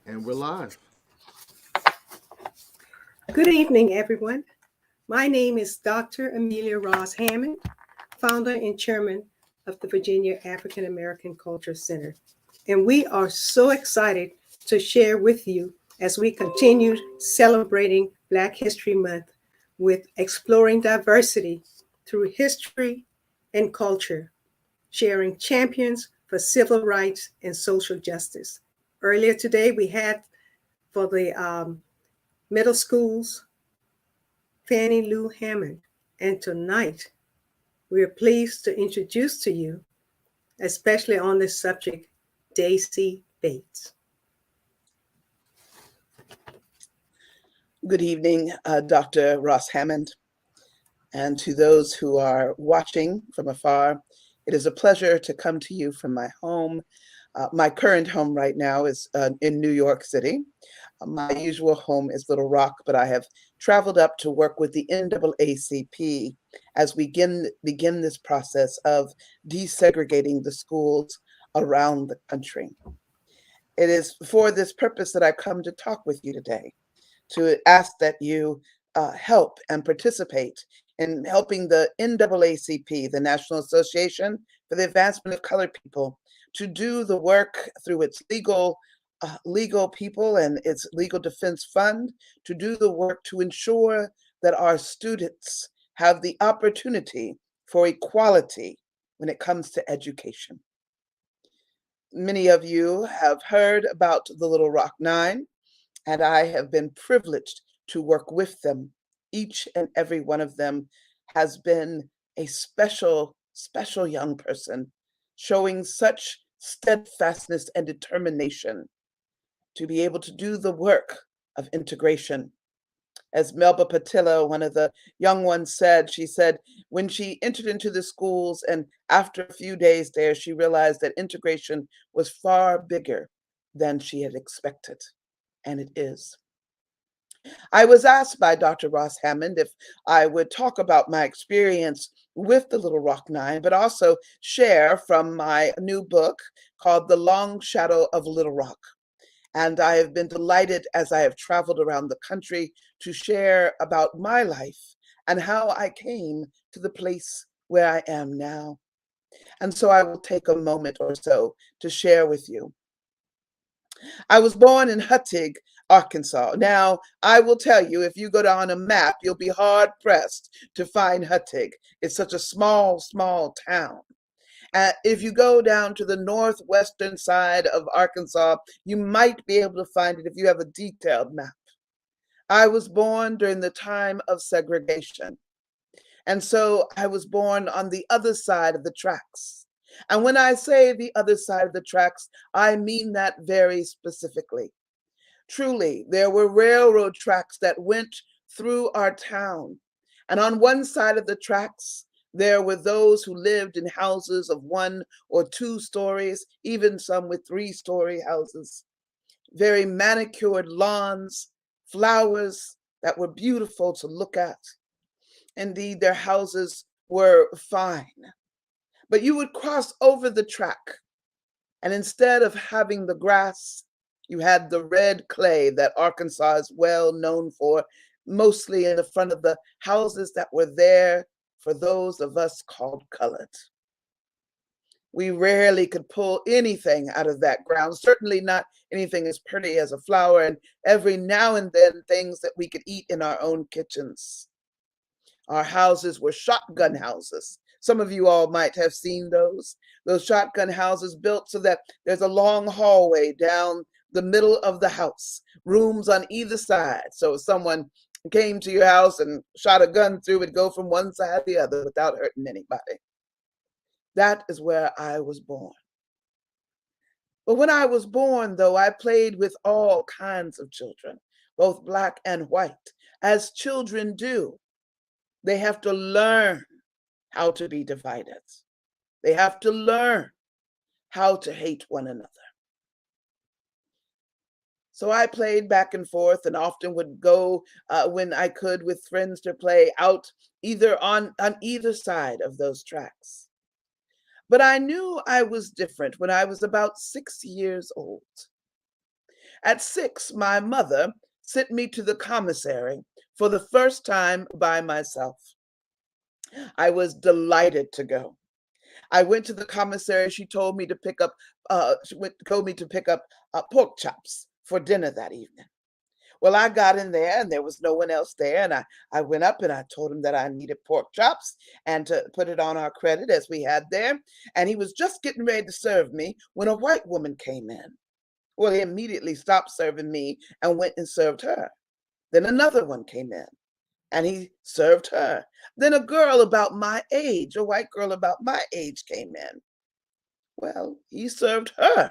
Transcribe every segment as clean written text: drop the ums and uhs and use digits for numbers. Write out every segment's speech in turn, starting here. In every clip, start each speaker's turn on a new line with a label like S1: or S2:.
S1: And we're live.
S2: Good evening, everyone. My name is Dr. Amelia Ross Hammond, founder and chairman of the Virginia African American Culture Center. And we are so excited to share with you as we continue celebrating Black History Month with exploring diversity through history and culture, sharing champions for civil rights and social justice. Earlier today, we had for the middle schools Fannie Lou Hammond, and tonight we are pleased to introduce to you, especially on this subject, Daisy Bates.
S3: Good evening, Dr. Ross Hammond, and to those who are watching from afar. It is a pleasure to come to you from my home. My current home right now is in New York City. My usual home is Little Rock, but I have traveled up to work with the NAACP as we begin this process of desegregating the schools around the country. It is for this purpose that I come to talk with you today, to ask that you help and participate in helping the NAACP, the National Association for the Advancement of Colored People, to do the work through its legal people and its legal defense fund, to do the work to ensure that our students have the opportunity for equality when it comes to education. Many of you have heard about the Little Rock Nine, and I have been privileged to work with them. Each and every one of them has been a special young person, showing such steadfastness and determination to be able to do the work of integration. As Melba Patilla, one of the young ones, said, she said, when she entered into the schools and after a few days there, she realized that integration was far bigger than she had expected. And it is. I was asked by Dr. Ross Hammond if I would talk about my experience with the Little Rock Nine, but also share from my new book called The Long Shadow of Little Rock. And I have been delighted as I have traveled around the country to share about my life and how I came to the place where I am now. And so I will take a moment or so to share with you. I was born in Huttig, Arkansas. Now, I will tell you, if you go down a map, you'll be hard pressed to find Huttig. It's such a small town. If you go down to the northwestern side of Arkansas, you might be able to find it if you have a detailed map. I was born during the time of segregation. And so I was born on the other side of the tracks. And when I say the other side of the tracks, I mean that very specifically. Truly, there were railroad tracks that went through our town. And on one side of the tracks, there were those who lived in houses of 1 or 2 stories, even some with 3-story houses. Very manicured lawns, flowers that were beautiful to look at. Indeed, their houses were fine. But you would cross over the track, and instead of having the grass, you had the red clay that Arkansas is well known for, mostly in the front of the houses that were there for those of us called colored. We rarely could pull anything out of that ground, certainly not anything as pretty as a flower, and every now and then things that we could eat in our own kitchens. Our houses were shotgun houses. Some of you all might have seen those shotgun houses built so that there's a long hallway down the middle of the house, rooms on either side. So if someone came to your house and shot a gun through, it go from one side to the other without hurting anybody. That is where I was born. But when I was born, though, I played with all kinds of children, both black and white, as children do. They have to learn how to be divided. They have to learn how to hate one another. So I played back and forth and often would go when I could with friends to play out either on either side of those tracks. But I knew I was different when I was about 6 years old. At 6, my mother sent me to the commissary for the first time by myself. I was delighted to go. I went to the commissary. She told me to pick up, told me to pick up pork chops for dinner that evening. Well, I got in there and there was no one else there. And I went up and I told him that I needed pork chops and to put it on our credit as we had there. And he was just getting ready to serve me when a white woman came in. Well, he immediately stopped serving me and went and served her. Then another one came in and he served her. Then a girl about my age, a white girl about my age came in. Well, he served her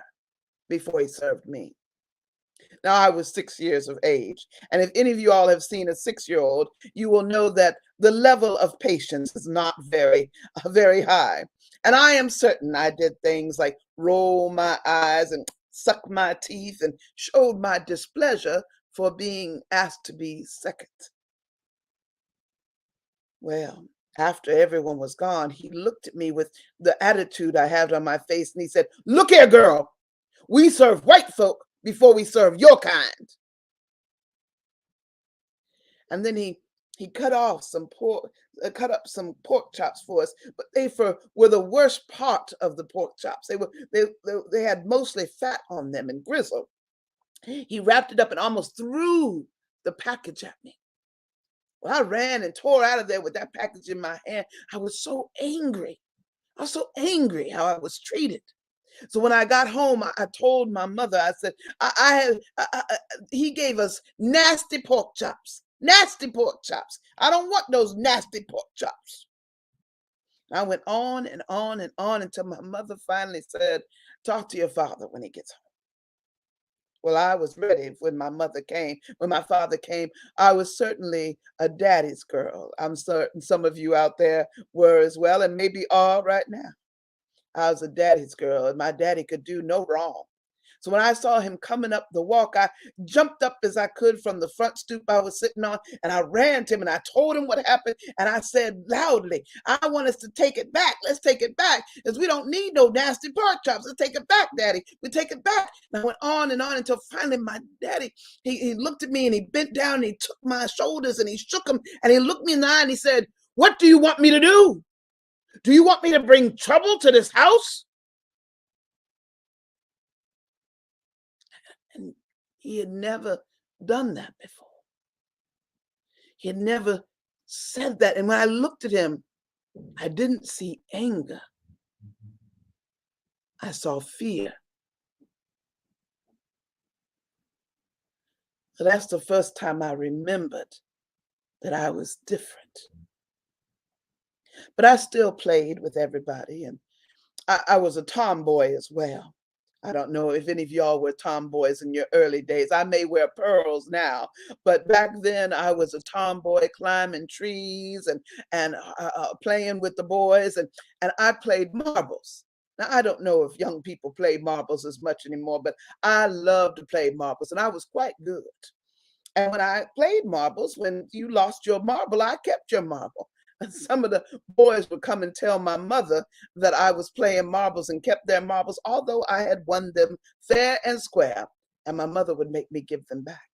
S3: before he served me. Now, I was 6 years of age. And if any of you all have seen a 6-year-old, you will know that the level of patience is not very high. And I am certain I did things like roll my eyes and suck my teeth and showed my displeasure for being asked to be second. Well, after everyone was gone, he looked at me with the attitude I had on my face and he said, "Look here, girl, we serve white folk before we serve your kind." And then he cut up some pork chops for us, but were the worst part of the pork chops. They had mostly fat on them and grizzle. He wrapped it up and almost threw the package at me. Well, I ran and tore out of there with that package in my hand. I was so angry. I was so angry how I was treated. So when I got home, I told my mother, I said, he gave us nasty pork chops, nasty pork chops. I don't want those nasty pork chops. I went on and on and on until my mother finally said, "Talk to your father when he gets home." Well, I was ready when my mother came. When my father came, I was certainly a daddy's girl. I'm certain some of you out there were as well, and maybe are right now. I was a daddy's girl, and my daddy could do no wrong. So when I saw him coming up the walk, I jumped up as I could from the front stoop I was sitting on, and I ran to him and I told him what happened. And I said loudly, "I want us to take it back. Let's take it back, because we don't need no nasty pork chops. Let's take it back, Daddy. We take it back." And I went on and on until finally my daddy, he looked at me and he bent down and he took my shoulders and he shook them and he looked me in the eye and he said, "What do you want me to do? Do you want me to bring trouble to this house?" And he had never done that before. He had never said that. And when I looked at him, I didn't see anger. I saw fear. So that's the first time I remembered that I was different. But I still played with everybody, and I was a tomboy as well. I don't know if any of y'all were tomboys in your early days. I may wear pearls now, but back then I was a tomboy climbing trees and playing with the boys, and I played marbles. Now, I don't know if young people play marbles as much anymore, but I loved to play marbles, and I was quite good. And when I played marbles, when you lost your marble, I kept your marble. And some of the boys would come and tell my mother that I was playing marbles and kept their marbles, although I had won them fair and square, and my mother would make me give them back.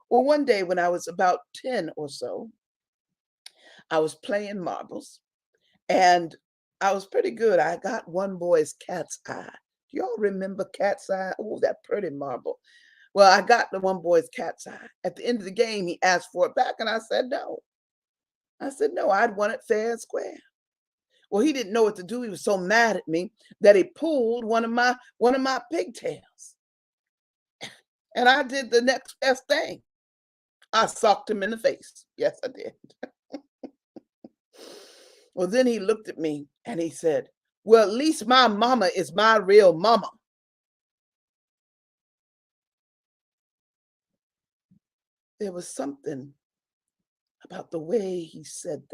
S3: Well, one day when I was about 10 or so, I was playing marbles and I was pretty good. I got one boy's cat's eye. Do y'all remember cat's eye? Oh, that pretty marble. Well, I got the one boy's cat's eye. At the end of the game, he asked for it back, and I said no. I said no, I'd won it fair and square. Well, he didn't know what to do. He was so mad at me that he pulled one of my pigtails. And I did the next best thing. I socked him in the face. Yes, I did. Well, then he looked at me and he said, "Well, at least my mama is my real mama." There was something about the way he said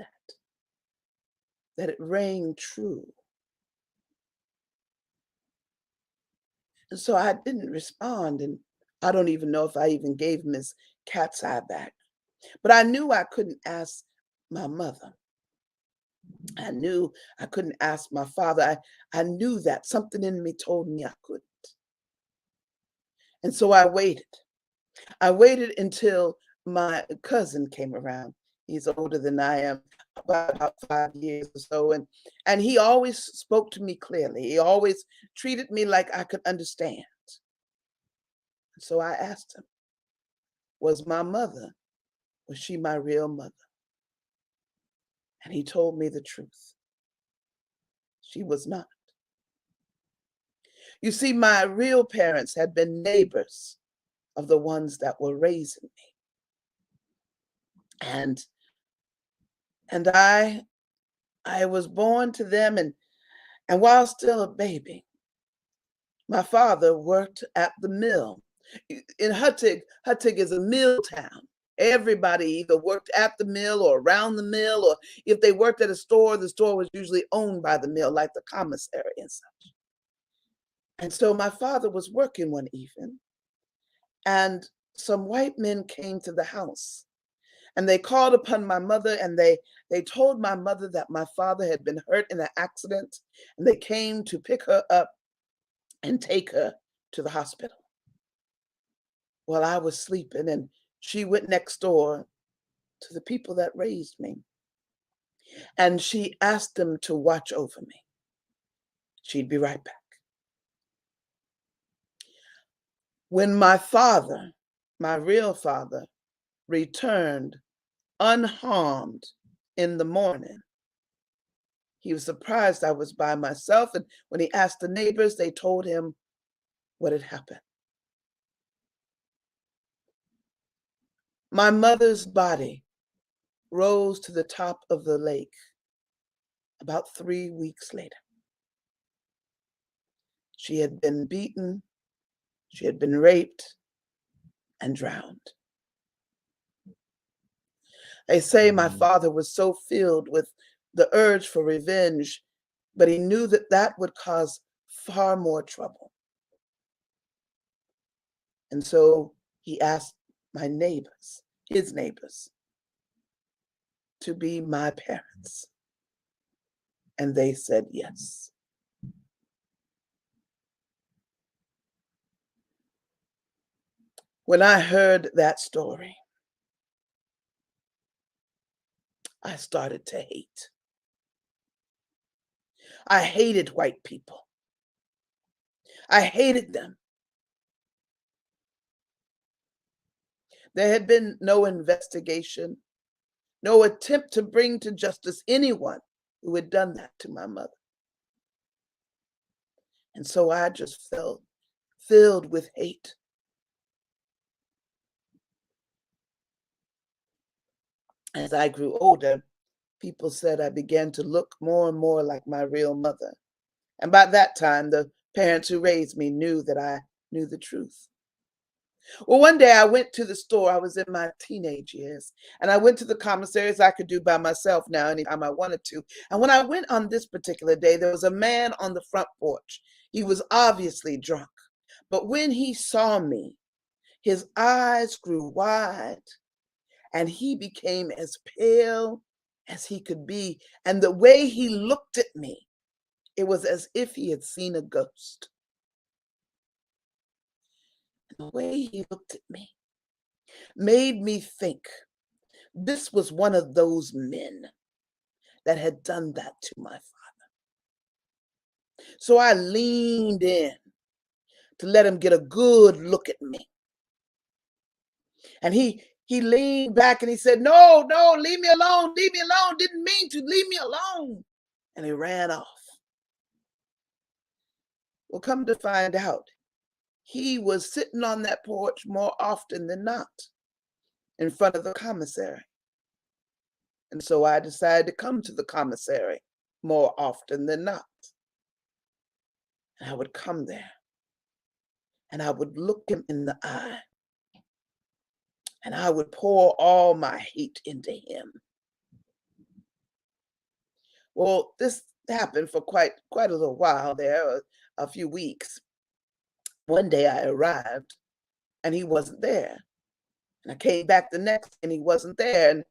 S3: that it rang true. And so I didn't respond, and I don't even know if I even gave him his cat's eye back. But I knew I couldn't ask my mother. I knew I couldn't ask my father. I knew that something in me told me I couldn't. And so I waited. I waited until my cousin came around. He's older than I am, by about 5 years or so. And he always spoke to me clearly. He always treated me like I could understand. So I asked him, was she my real mother? And he told me the truth. She was not. You see, my real parents had been neighbors of the ones that were raising me. And I was born to them, and while still a baby, my father worked at the mill. In Huttig is a mill town. Everybody either worked at the mill or around the mill, or if they worked at a store, the store was usually owned by the mill, like the commissary and such. And so my father was working one evening, and some white men came to the house, and they called upon my mother, and they told my mother that my father had been hurt in an accident, and they came to pick her up and take her to the hospital. Well, I was sleeping, and she went next door to the people that raised me, and she asked them to watch over me. She'd be right back. When my father, my real father, returned unharmed in the morning, he was surprised I was by myself, and when he asked the neighbors, they told him what had happened. My mother's body rose to the top of the lake about 3 weeks later. She had been beaten, she had been raped, and drowned. They say my father was so filled with the urge for revenge, but he knew that that would cause far more trouble. And so he asked my neighbors, his neighbors, to be my parents. And they said yes. When I heard that story, I started to hate. I hated white people. I hated them. There had been no investigation, no attempt to bring to justice anyone who had done that to my mother. And so I just felt filled with hate. As I grew older, people said I began to look more and more like my real mother. And by that time, the parents who raised me knew that I knew the truth. Well, one day I went to the store. I was in my teenage years, and I went to the commissary, as I could do by myself now anytime I wanted to. And when I went on this particular day, there was a man on the front porch. He was obviously drunk, but when he saw me, his eyes grew wide, and he became as pale as he could be. And the way he looked at me, it was as if he had seen a ghost. The way he looked at me made me think this was one of those men that had done that to my father. So I leaned in to let him get a good look at me. And he leaned back and he said, "No, no, leave me alone, leave me alone. Didn't mean to, leave me alone." And he ran off. Well, come to find out, he was sitting on that porch more often than not in front of the commissary. And so I decided to come to the commissary more often than not. And I would come there and I would look him in the eye and I would pour all my hate into him. Well, this happened for quite a little while there, a few weeks. One day I arrived and he wasn't there. And I came back the next and he wasn't there.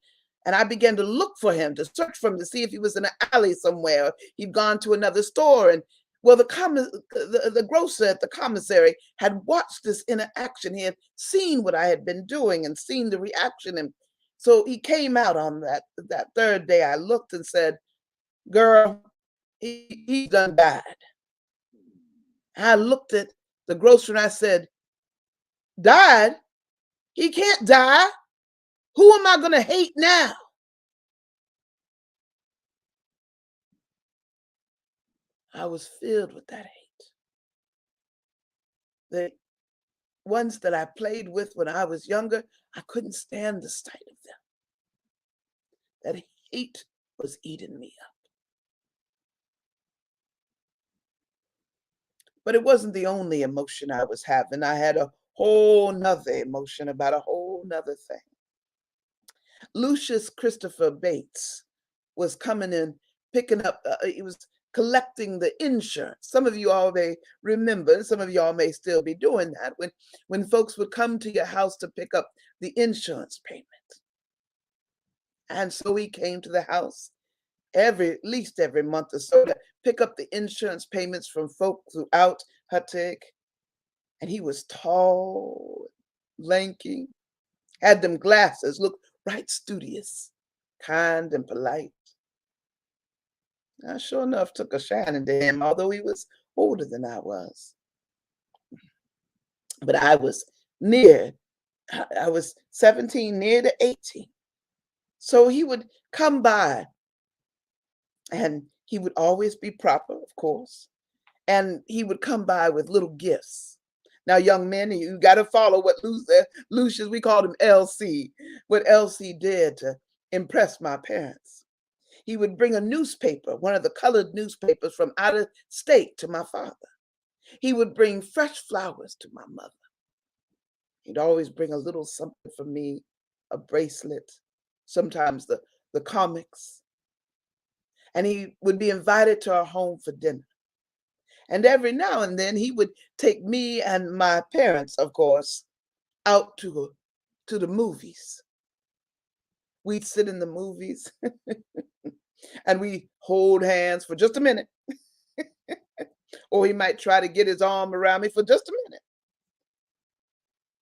S3: And I began to look for him, to search for him, to see if he was in an alley somewhere. He'd gone to another store. And Well, the grocer at the commissary had watched this interaction. He had seen what I had been doing and seen the reaction. And so he came out on that third day. I looked and said, "Girl, he done died." I looked at the grocer and I said, "Died? He can't die. Who am I going to hate now?" I was filled with that hate. The ones that I played with when I was younger, I couldn't stand the sight of them. That hate was eating me up. But it wasn't the only emotion I was having. I had a whole nother emotion about a whole nother thing. Lucius Christopher Bates was coming in, picking up, he was collecting the insurance. Some of you all may remember, some of y'all may still be doing that, when folks would come to your house to pick up the insurance payment. And so he came to the house at least every month or so to pick up the insurance payments from folks throughout Hatik. And he was tall, lanky, had them glasses, looked right studious, kind and polite. I sure enough took a shining to him, although he was older than I was. But I was I was 17, near to 18. So he would come by and he would always be proper, of course. And he would come by with little gifts. Now, young men, you got to follow what Lucius, we called him LC, what LC did to impress my parents. He would bring a newspaper, one of the colored newspapers from out of state, to my father. He would bring fresh flowers to my mother. He'd always bring a little something for me, a bracelet, sometimes the comics. And he would be invited to our home for dinner. And every now and then he would take me and my parents, of course, out to the movies. We'd sit in the movies and we hold hands for just a minute. Or he might try to get his arm around me for just a minute.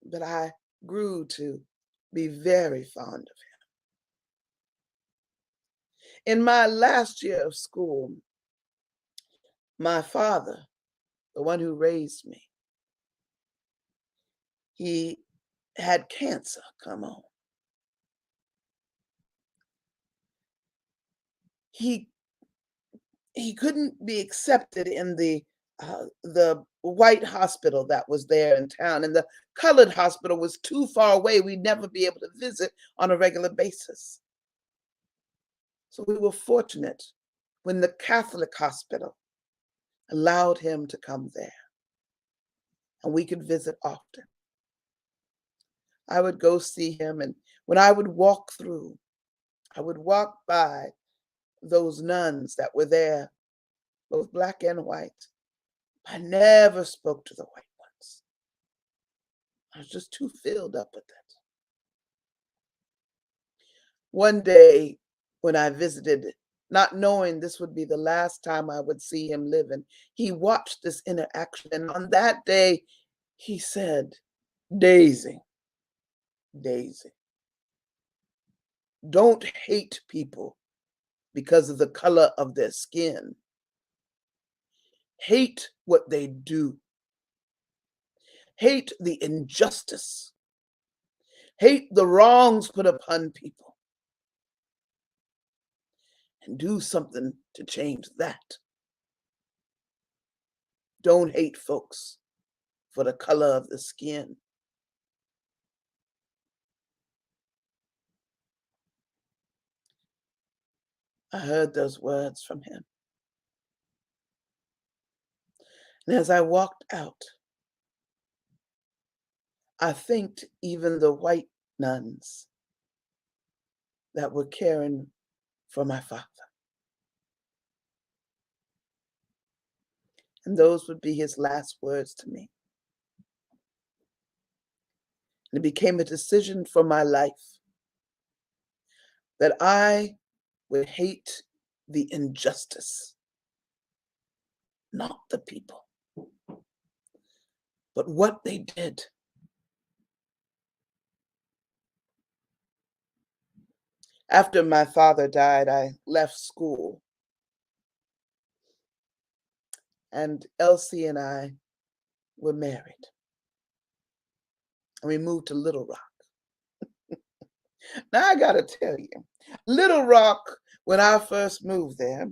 S3: But I grew to be very fond of him. In my last year of school, my father, the one who raised me, he had cancer come on. He couldn't be accepted in the white hospital that was there in town, and the colored hospital was too far away. We'd never be able to visit on a regular basis. So we were fortunate when the Catholic hospital allowed him to come there, and we could visit often. I would go see him, and when I would walk through, I would walk by those nuns that were there, both black and white. I never spoke to the white ones. I was just too filled up with it. One day when I visited, not knowing this would be the last time I would see him living, he watched this interaction. And on that day, he said, Daisy, Daisy, don't hate people because of the color of their skin. Hate what they do. Hate the injustice. Hate the wrongs put upon people. And do something to change that. Don't hate folks for the color of the skin. I heard those words from him. And as I walked out, I thanked even the white nuns that were caring for my father. And those would be his last words to me. And it became a decision for my life that I would hate the injustice not the people, but what they did. After my father died, I left school, and Elsie and I were married, and we moved to Little Rock. Now, I got to tell you, Little Rock, when I first moved there,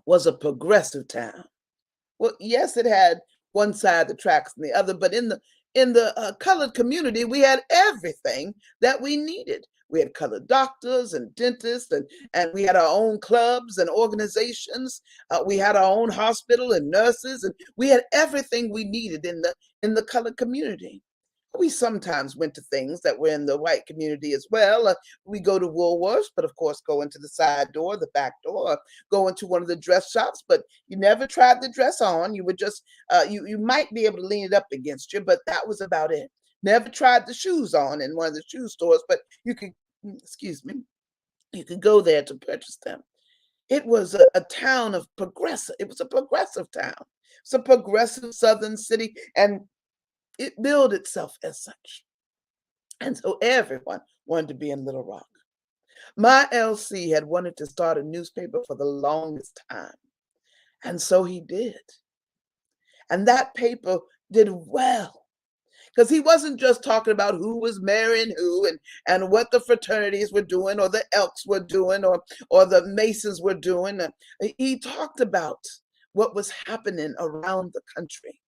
S3: was a progressive town. Well, yes, it had one side of the tracks and the other, but in the colored community, we had everything that we needed. We had colored doctors and dentists, and we had our own clubs and organizations. We had our own hospital and nurses, and we had everything we needed in the colored community. We sometimes went to things that were in the white community as well. We go to Woolworths, but of course, go into the side door, the back door, or go into one of the dress shops. But you never tried the dress on. You would just, you might be able to lean it up against you, but that was about it. Never tried the shoes on in one of the shoe stores, but you could, excuse me, you could go there to purchase them. It was a town of progressive. It was a progressive town. It's a progressive southern city, and it billed itself as such. And so everyone wanted to be in Little Rock. My LC had wanted to start a newspaper for the longest time. And so he did. And that paper did well. Because he wasn't just talking about who was marrying who and what the fraternities were doing or the Elks were doing or the Masons were doing. He talked about what was happening around the country.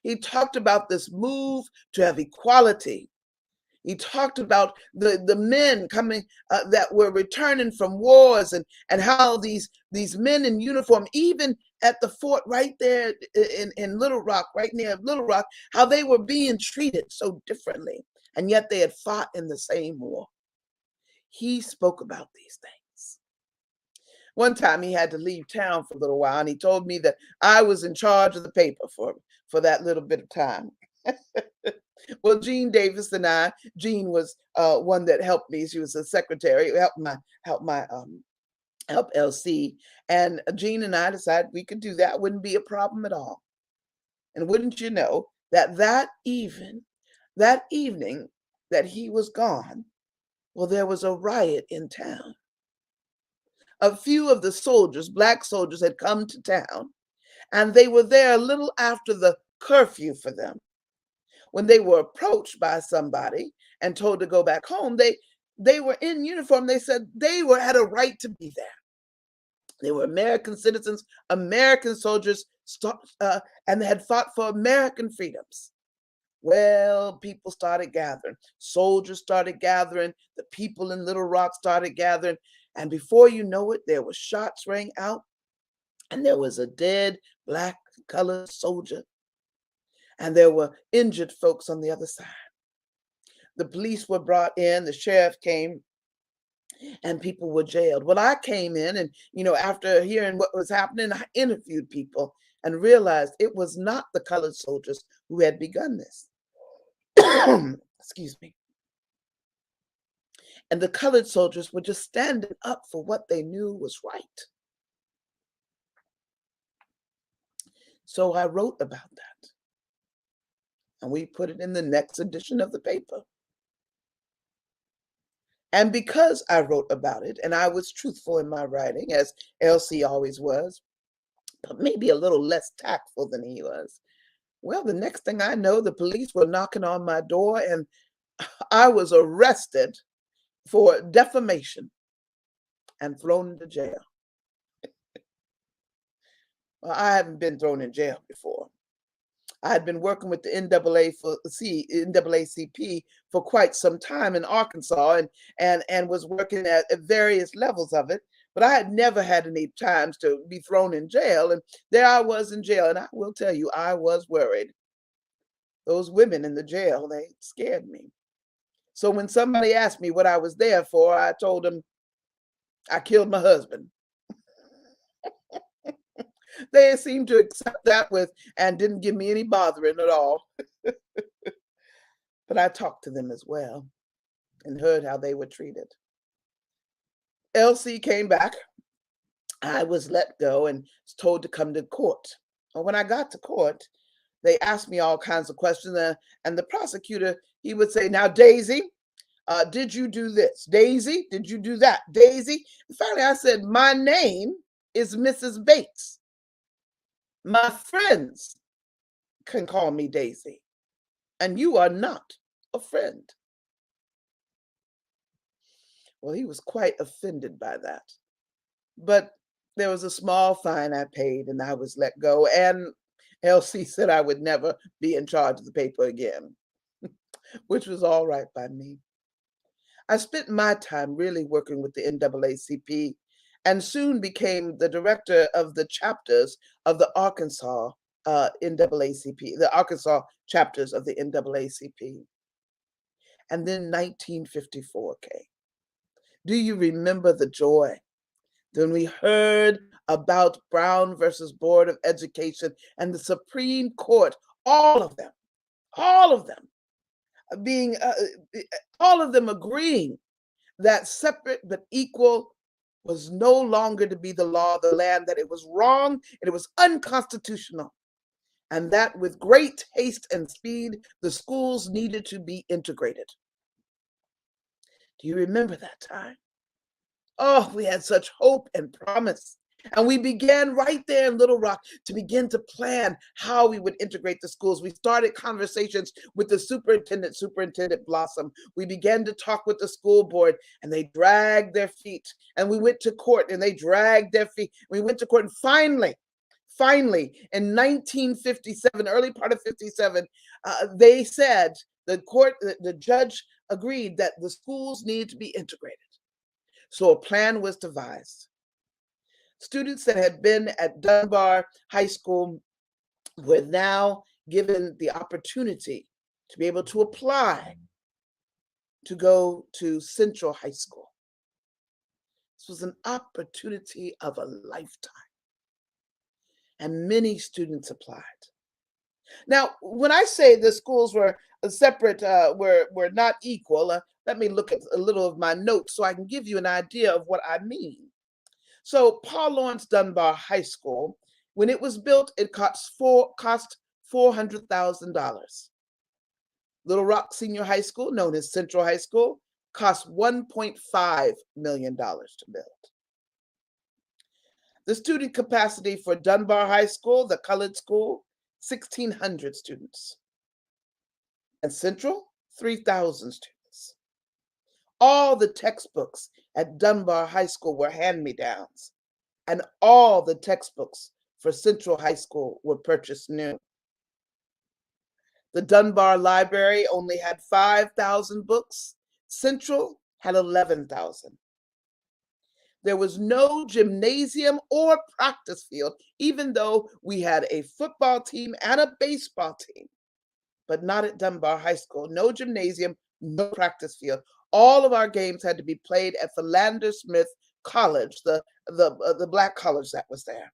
S3: He talked about this move to have equality. He talked about the men coming that were returning from wars and how these men in uniform, even at the fort right there in Little Rock, right near Little Rock, how they were being treated so differently. And yet they had fought in the same war. He spoke about these things. One time he had to leave town for a little while, and he told me that I was in charge of the paper for that little bit of time. Well, Jean Davis and Jean was one that helped me. She was a secretary, help LC, and Jean and I decided we could do that. Wouldn't be a problem at all. And wouldn't you know that evening that he was gone, well, there was a riot in town. A few of the soldiers, black soldiers, had come to town, and they were there a little after the curfew for them. When they were approached by somebody and told to go back home, they were in uniform. They said they had a right to be there. They were American citizens, American soldiers, and they had fought for American freedoms. Well, people started gathering. Soldiers started gathering. The people in Little Rock started gathering. And before you know it, there were shots rang out, and there was a dead black colored soldier, and there were injured folks on the other side. The police were brought in, the sheriff came, and people were jailed. Well, I came in and, after hearing what was happening, I interviewed people and realized it was not the colored soldiers who had begun this. Excuse me. And the colored soldiers were just standing up for what they knew was right. So I wrote about that. And we put it in the next edition of the paper. And because I wrote about it, and I was truthful in my writing, as LC always was, but maybe a little less tactful than he was, well, the next thing I know, the police were knocking on my door, and I was arrested for defamation and thrown into jail. Well, I haven't been thrown in jail before. I had been working with the NAACP for quite some time in Arkansas and was working at various levels of it, but I had never had any times to be thrown in jail. And there I was in jail, and I will tell you, I was worried. Those women in the jail, they scared me. So when somebody asked me what I was there for, I told them I killed my husband. They seemed to accept that and didn't give me any bothering at all. But I talked to them as well and heard how they were treated. LC came back. I was let go and was told to come to court. Well, when I got to court, they asked me all kinds of questions, and the prosecutor, he would say, "Now, Daisy, did you do this? Daisy, did you do that? Daisy?" And finally, I said, "My name is Mrs. Bates. My friends can call me Daisy, and you are not a friend." Well, he was quite offended by that. But there was a small fine I paid, and I was let go. And Elsie said I would never be in charge of the paper again, which was all right by me. I spent my time really working with the NAACP and soon became the director of the chapters of the Arkansas NAACP, the Arkansas chapters of the NAACP. And then 1954 came. Do you remember the joy when we heard about Brown versus Board of Education and the Supreme Court, all of them being, all of them agreeing that separate but equal was no longer to be the law of the land, that it was wrong and it was unconstitutional, and that with great haste and speed, the schools needed to be integrated. Do you remember that time? Oh, we had such hope and promise. And we began right there in Little Rock to begin to plan how we would integrate the schools. We started conversations with the Superintendent Blossom. We began to talk with the school board, and they dragged their feet. And we went to court, and they dragged their feet. We went to court, and finally, in 1957, early part of 57, they said, the judge agreed that the schools needed to be integrated. So a plan was devised. Students that had been at Dunbar High School were now given the opportunity to be able to apply to go to Central High School. This was an opportunity of a lifetime, and many students applied. Now, when I say the schools were separate, were not equal, let me look at a little of my notes so I can give you an idea of what I mean. So Paul Laurence Dunbar High School, when it was built, it cost $400,000. Little Rock Senior High School, known as Central High School, cost $1.5 million to build. The student capacity for Dunbar High School, the colored school, 1,600 students. And Central, 3,000 students. All the textbooks at Dunbar High School were hand-me-downs, and all the textbooks for Central High School were purchased new. The Dunbar Library only had 5,000 books. Central had 11,000. There was no gymnasium or practice field, even though we had a football team and a baseball team, but not at Dunbar High School. No gymnasium, no practice field. All of our games had to be played at Philander Smith College, the black college that was there.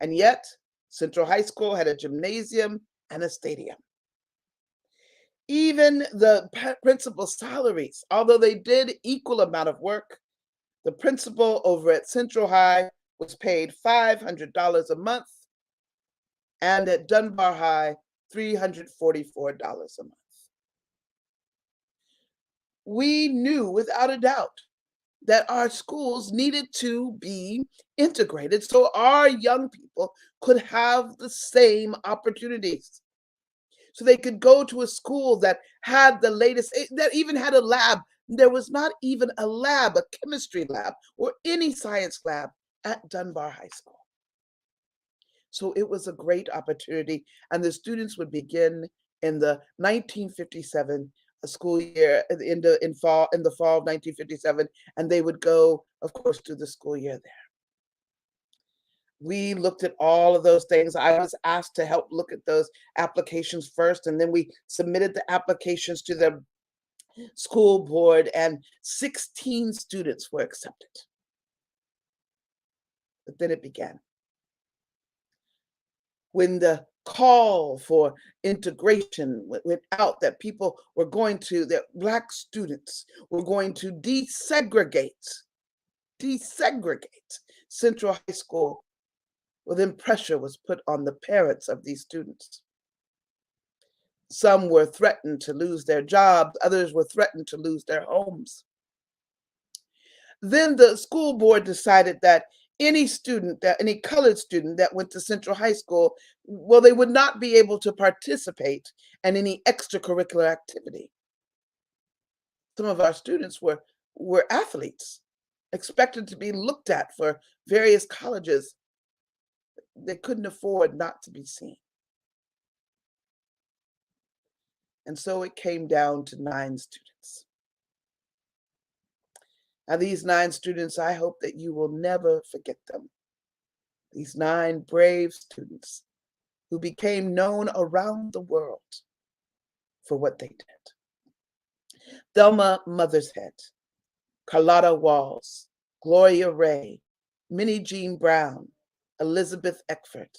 S3: And yet, Central High School had a gymnasium and a stadium. Even the principal's salaries, although they did equal amount of work, the principal over at Central High was paid $500 a month, and at Dunbar High, $344 a month. We knew without a doubt that our schools needed to be integrated so our young people could have the same opportunities. So they could go to a school that had the latest, that even had a lab. There was not even a lab, a chemistry lab, or any science lab at Dunbar High School. So it was a great opportunity, and the students would begin in the 1957 school year in the fall of 1957, and they would go, of course, to the school year there. We looked at all of those things. I was asked to help look at those applications first, and then we submitted the applications to the school board, and 16 students were accepted. But then it began. When the call for integration went out, that people were going to, that Black students were going to desegregate Central High School, Well, then pressure was put on the parents of these students. Some were threatened to lose their jobs, others were threatened to lose their homes. Then the school board decided that any colored student that went to Central High School, well, they would not be able to participate in any extracurricular activity. Some of our students were athletes, expected to be looked at for various colleges. They couldn't afford not to be seen. And so it came down to 9 students. Now, these 9 students, I hope that you will never forget them. These 9 brave students who became known around the world for what they did. Thelma Mothershead, Carlotta Walls, Gloria Ray, Minnie Jean Brown, Elizabeth Eckford,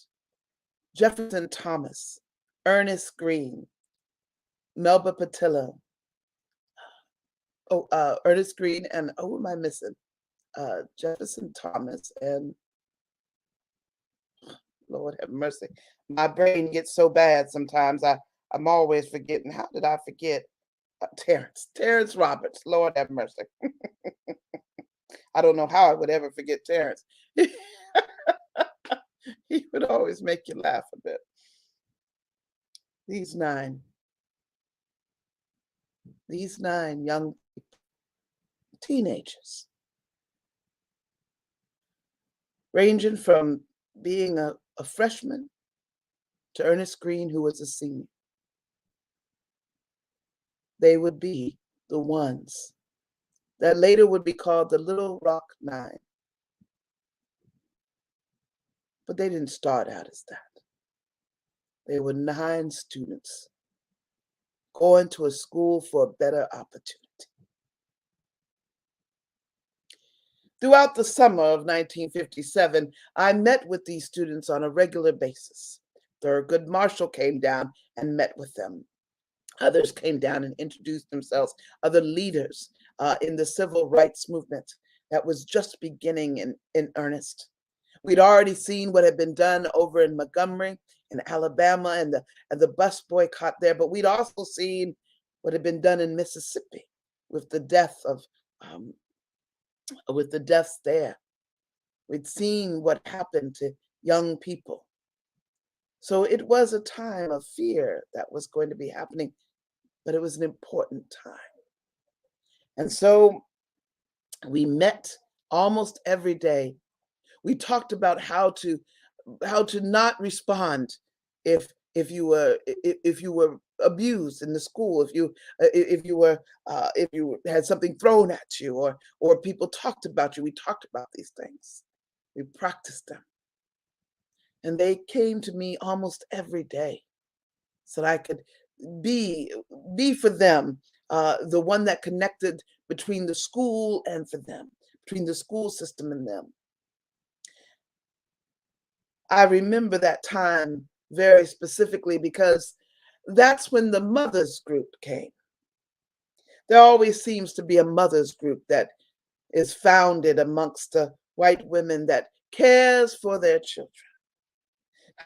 S3: Jefferson Thomas, Ernest Green, Melba Patillo, Ernest Green, and who am I missing? Jefferson Thomas and Lord have mercy. My brain gets so bad sometimes. I'm always forgetting. How did I forget? Terrence Roberts. Lord have mercy. I don't know how I would ever forget Terrence. He would always make you laugh a bit. These nine young teenagers, ranging from being a freshman to Ernest Green, who was a senior. They would be the ones that later would be called the Little Rock Nine. But they didn't start out as that. They were 9 students going to a school for a better opportunity. Throughout the summer of 1957, I met with these students on a regular basis. Thurgood Marshall came down and met with them. Others came down and introduced themselves, other leaders in the civil rights movement that was just beginning in earnest. We'd already seen what had been done over in Montgomery, in Alabama, and the bus boycott there, but we'd also seen what had been done in Mississippi with the deaths there. We'd seen what happened to young people. So it was a time of fear that was going to be happening, but it was an important time. And so we met almost every day. We talked about how to not respond if you were abused in the school, if you had something thrown at you, or people talked about you. We talked about these things. We practiced them. And they came to me almost every day so that I could be for them the one that connected between the school and for them, between the school system and them. I remember that time very specifically because that's when the mothers group came. There always seems to be a mothers group that is founded amongst the white women that cares for their children.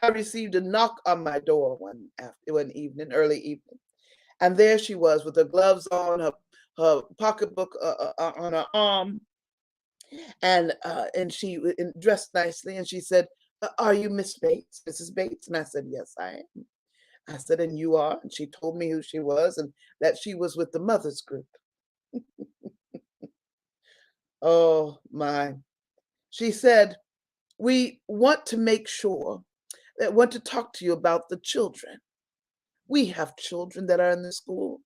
S3: I received a knock on my door one evening, early evening, and there she was with her gloves on, her pocketbook on her arm, and she dressed nicely, and she said, "Are you Miss Bates, Mrs. Bates?" And I said, "Yes, I am." I said, "And you are?" And she told me who she was and that she was with the mothers group. Oh my. She said, "We want to make sure that want to talk to you about the children. We have children that are in the school.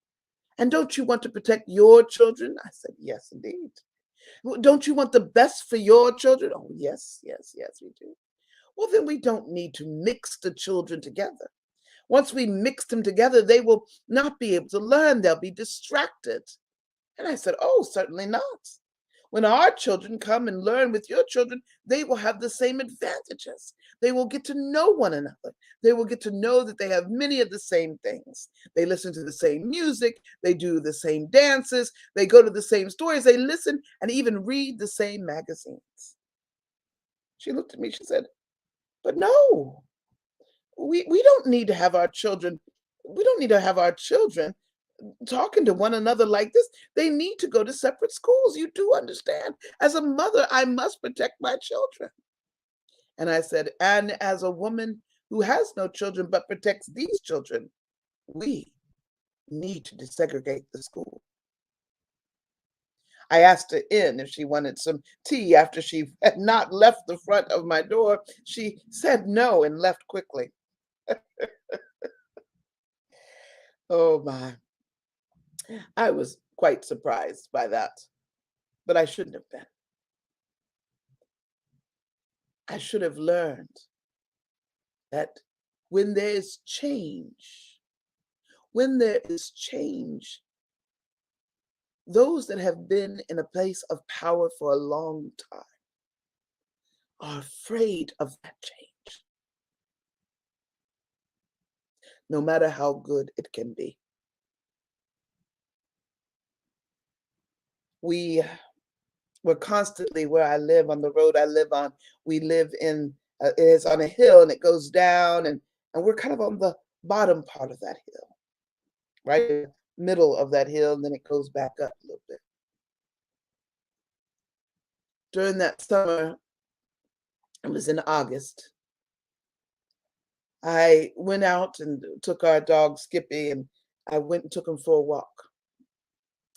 S3: And don't you want to protect your children?" I said, "Yes, indeed." "Don't you want the best for your children?" "Oh, yes, yes, yes, we do." "Well, then we don't need to mix the children together. Once we mix them together, they will not be able to learn. They'll be distracted." And I said, "Oh, certainly not. When our children come and learn with your children, they will have the same advantages. They will get to know one another. They will get to know that they have many of the same things. They listen to the same music. They do the same dances. They go to the same stories. They listen and even read the same magazines." She looked at me. She said, But no, we don't need to have our children, we don't need to have our children talking to one another like this. They need to go to separate schools. You do understand. As a mother, I must protect my children. And I said, and as a woman who has no children but protects these children, we need to desegregate the school. I asked her in if she wanted some tea after she had not left the front of my door. She said no and left quickly. Oh my. I was quite surprised by that, but I shouldn't have been. I should have learned that when there is change, when there is change, those that have been in a place of power for a long time are afraid of that change, no matter how good it can be. We're constantly, where I live, on the road I live on, we live in, it is on a hill and it goes down, and we're kind of on the bottom part of that hill, right? in the Middle of that hill, and then it goes back up a little bit. During that summer, it was in August, I went out and took our dog Skippy, and I went and took him for a walk.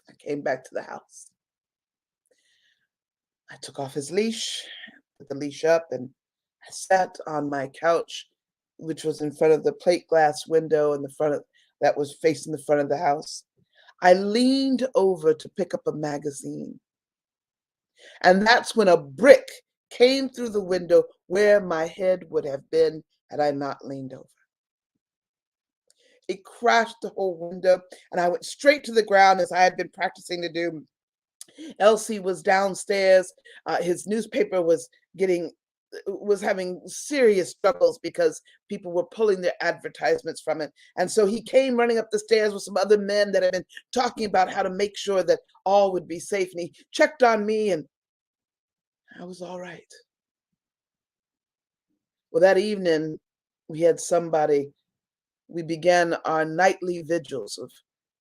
S3: I came back to the house. I took off his leash, put the leash up, and I sat on my couch, which was in front of the plate glass window in the front of that was facing the front of the house. I leaned over to pick up a magazine, and that's when a brick came through the window where my head would have been had I not leaned over. It crashed the whole window, and I went straight to the ground as I had been practicing to do. Elsie was downstairs. His newspaper was having serious struggles because people were pulling their advertisements from it. And so he came running up the stairs with some other men that had been talking about how to make sure that all would be safe. And he checked on me, and I was all right. Well, that evening, we began our nightly vigils of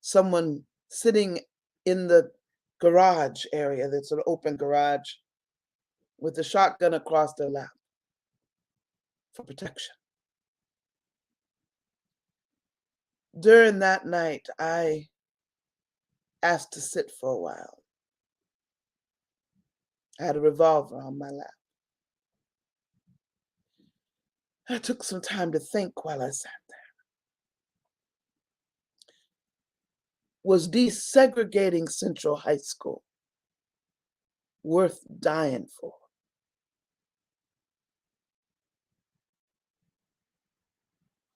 S3: someone sitting in the garage area, that's an open garage, with a shotgun across their lap for protection. During that night, I asked to sit for a while. I had a revolver on my lap. I took some time to think while I sat there. Was desegregating Central High School worth dying for?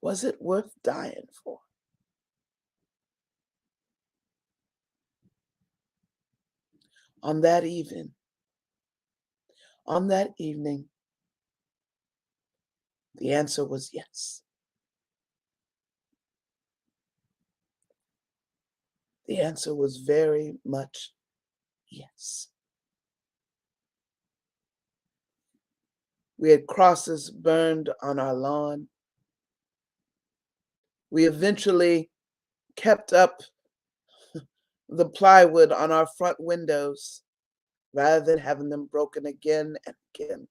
S3: Was it worth dying for? On that evening, the answer was yes. The answer was very much yes. We had crosses burned on our lawn. We eventually kept up the plywood on our front windows rather than having them broken again and again.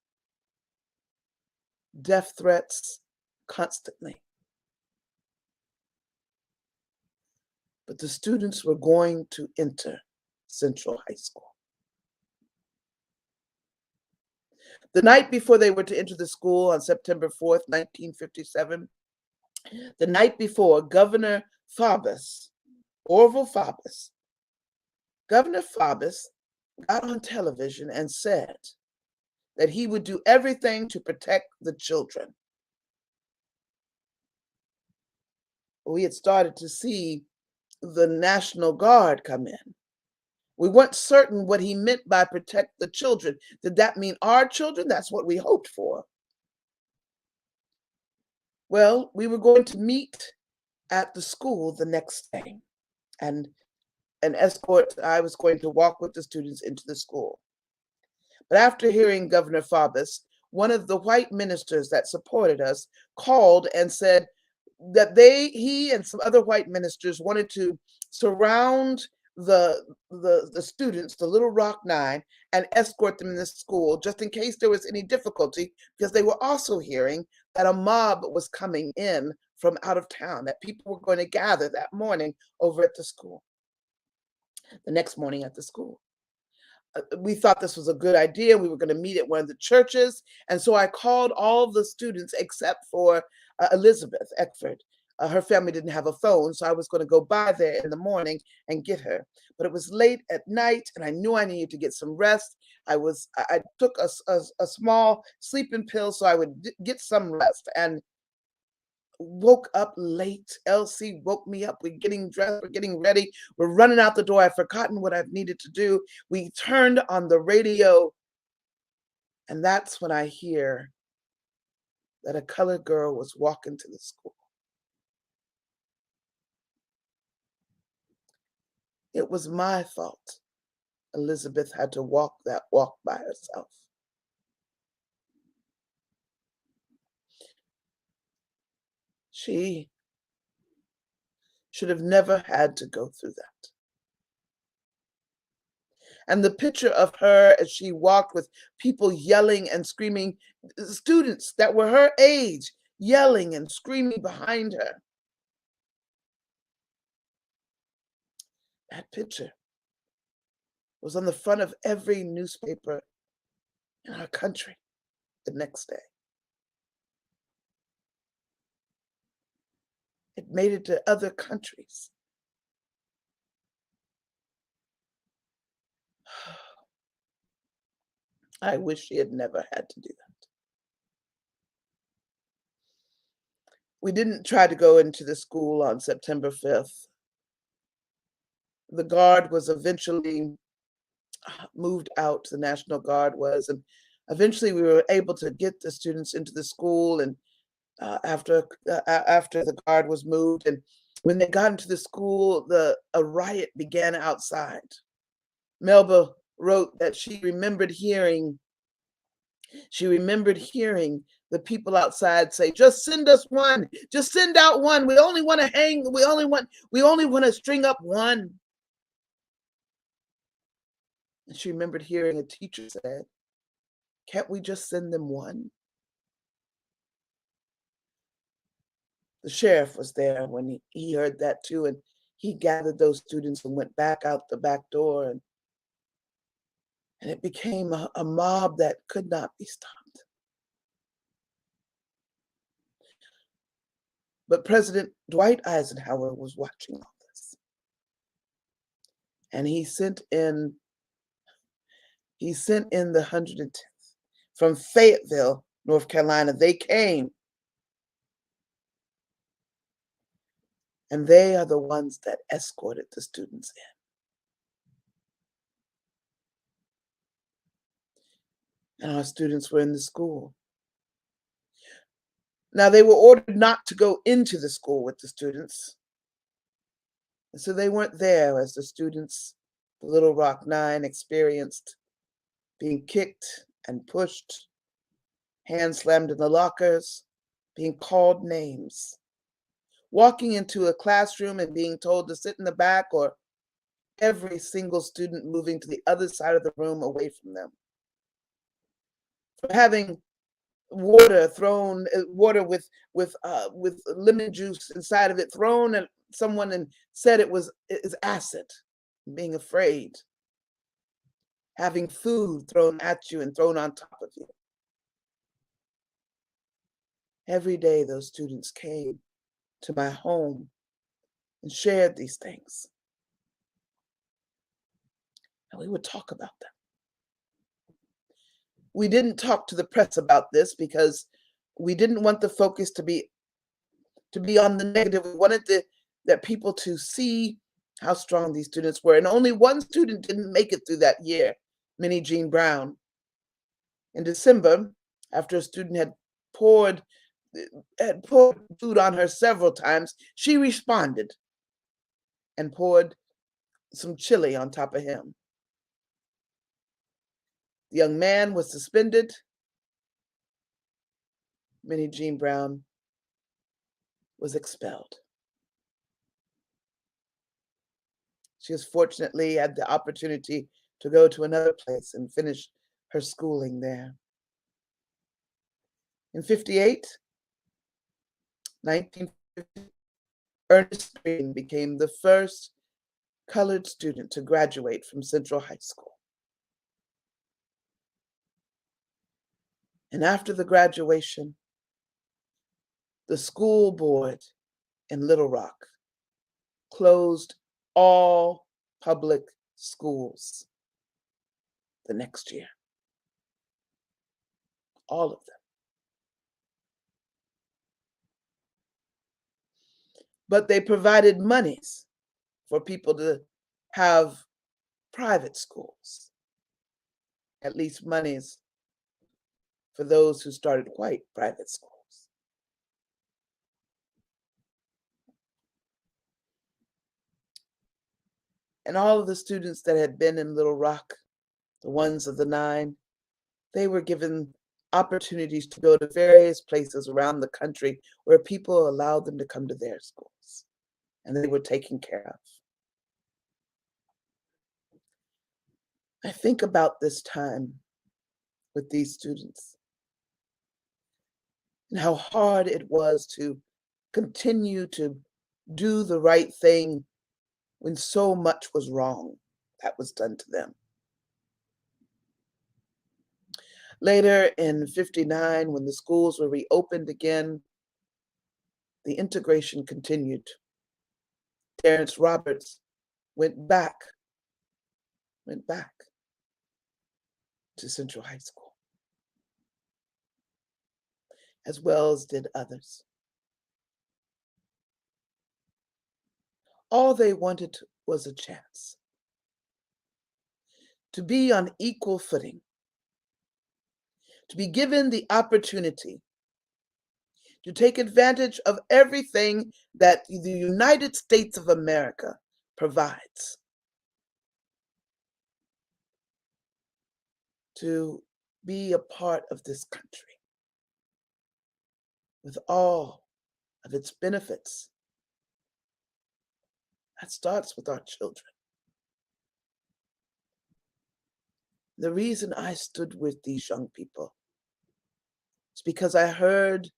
S3: Death threats constantly. But the students were going to enter Central High School. The night before they were to enter the school on September 4th, 1957, the night before, Governor Faubus, Orville Faubus, Governor Faubus got on television and said that he would do everything to protect the children. We had started to see the National Guard come in. We weren't certain what he meant by protect the children. Did that mean our children? That's what we hoped for. Well, we were going to meet at the school the next day, and an escort, I was going to walk with the students into the school. But after hearing Governor Faubus, one of the white ministers that supported us called and said that he and some other white ministers wanted to surround the students, the Little Rock Nine, and escort them in the school just in case there was any difficulty, because they were also hearing that a mob was coming in from out of town, that people were going to gather that morning over at the school, the next morning at the school. We thought this was a good idea. We were going to meet at one of the churches. And so I called all of the students except for Elizabeth Eckford. Her family didn't have a phone, so I was going to go by there in the morning and get her. But it was late at night, and I knew I needed to get some rest. I took a small sleeping pill so I would get some rest, and woke up late. Elsie woke me up. We're getting dressed, we're getting ready, we're running out the door. I've forgotten what I've needed to do. We turned on the radio, and that's when I hear that a colored girl was walking to the school. It was my fault. Elizabeth had to walk that walk by herself. She should have never had to go through that. And the picture of her as she walked with people yelling and screaming, students that were her age yelling and screaming behind her. That picture was on the front of every newspaper in our country the next day. It made it to other countries. I wish she had never had to do that. We didn't try to go into the school on September 5th. The Guard was eventually moved out, the National Guard was, and eventually we were able to get the students into the school, and after the Guard was moved, and when they got into the school, a riot began outside. Melba wrote that she remembered hearing the people outside say, "Just send us one. Just send out one. We only want to hang. We only want to string up one." And she remembered hearing a teacher say, "Can't we just send them one?" The sheriff was there when he heard that too, and he gathered those students and went back out the back door, and it became a mob that could not be stopped. But President Dwight Eisenhower was watching all this, and he sent in the 110th from Fayetteville, North Carolina. They came, and they are the ones that escorted the students in. And our students were in the school. Now, they were ordered not to go into the school with the students. And so they weren't there as the students, the Little Rock Nine, experienced being kicked and pushed, hands slammed in the lockers, being called names, walking into a classroom and being told to sit in the back, or every single student moving to the other side of the room away from them. For having water with lemon juice inside of it thrown at someone and said it was acid, being afraid, having food thrown at you and thrown on top of you. Every day those students came to my home and shared these things, and we would talk about them. We didn't talk to the press about this because we didn't want the focus to be on the negative. We wanted that people to see how strong these students were. And only one student didn't make it through that year, Minnie Jean Brown. In December, after a student had poured food on her several times, she responded and poured some chili on top of him. The young man was suspended, Minnie Jean Brown was expelled. She has fortunately had the opportunity to go to another place and finish her schooling there. In 1950, Ernest Green became the first colored student to graduate from Central High School. And after the graduation, the school board in Little Rock closed all public schools the next year. All of them. But they provided monies for people to have private schools, at least monies for those who started white private schools. And all of the students that had been in Little Rock, the ones of the 9, they were given opportunities to go to various places around the country where people allowed them to come to their schools, and they were taken care of. I think about this time with these students and how hard it was to continue to do the right thing when so much was wrong that was done to them. Later in 59, when the schools were reopened again, the integration continued. Terrence Roberts went back to Central High School, as well as did others. All they wanted was a chance to be on equal footing, to be given the opportunity to take advantage of everything that the United States of America provides, to be a part of this country with all of its benefits. That starts with our children. The reason I stood with these young people is because I heard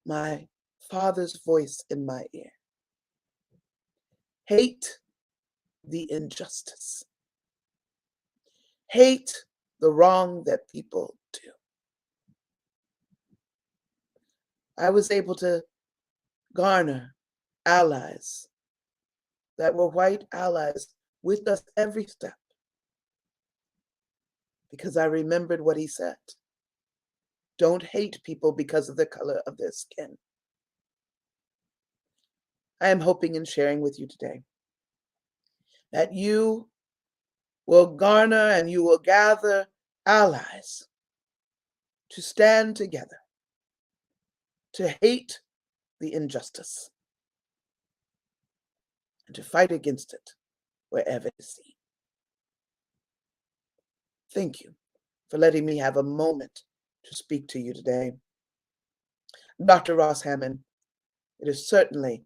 S3: my father's voice in my ear. Hate the injustice. Hate the wrong that people do. I was able to garner allies that were white allies with us every step, because I remembered what he said. Don't hate people because of the color of their skin. I am hoping and sharing with you today that you will garner and you will gather allies to stand together, to hate the injustice, and to fight against it wherever it is seen. Thank you for letting me have a moment to speak to you today. Dr. Ross Hammond, it is certainly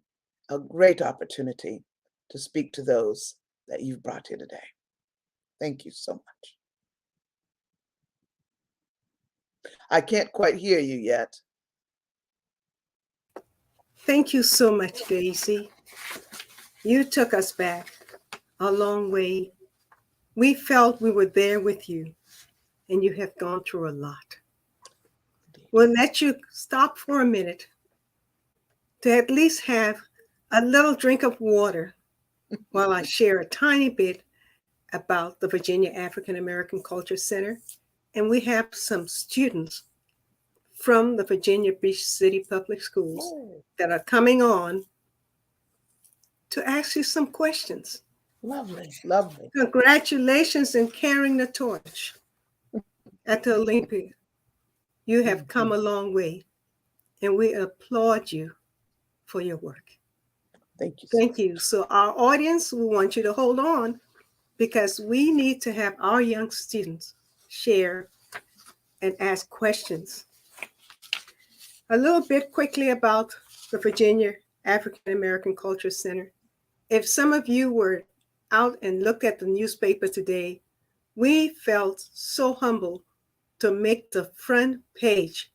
S3: a great opportunity to speak to those that you've brought here today. Thank you so much. I can't quite hear you yet.
S2: Thank you so much, Daisy. You took us back a long way. We felt we were there with you, and you have gone through a lot. We'll let you stop for a minute to at least have a little drink of water while I share a tiny bit about the Virginia African American Culture Center. And we have some students from the Virginia Beach City Public Schools that are coming on to ask you some questions.
S3: Lovely, lovely.
S2: Congratulations in carrying the torch at the Olympia. You have come a long way, and we applaud you for your work.
S3: Thank you.
S2: Thank you. So our audience, we want you to hold on, because we need to have our young students share and ask questions. A little bit quickly about the Virginia African American Culture Center. If some of you were out and looked at the newspaper today, we felt so humbled to make the front page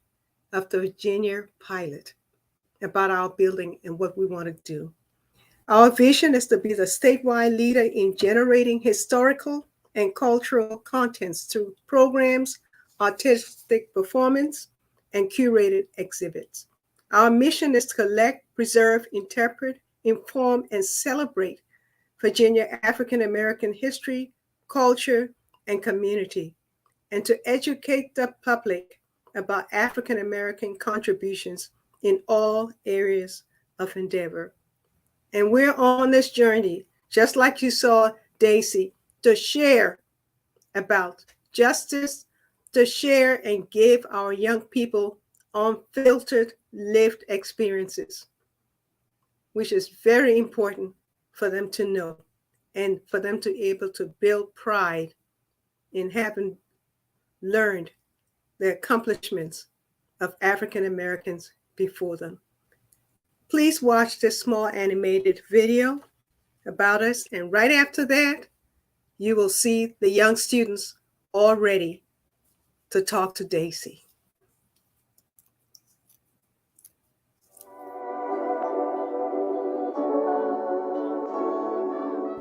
S2: of the Virginia Pilot about our building and what we want to do. Our vision is to be the statewide leader in generating historical and cultural contents through programs, artistic performance, and curated exhibits. Our mission is to collect, preserve, interpret, inform, and celebrate Virginia African American history, culture, and community, and to educate the public about African American contributions in all areas of endeavor. And we're on this journey, just like you saw Daisy, to share about justice, to share and give our young people unfiltered lived experiences, which is very important for them to know and for them to be able to build pride in having learned the accomplishments of African Americans before them. Please watch this small animated video about us, and right after that, you will see the young students all ready to talk to Daisy.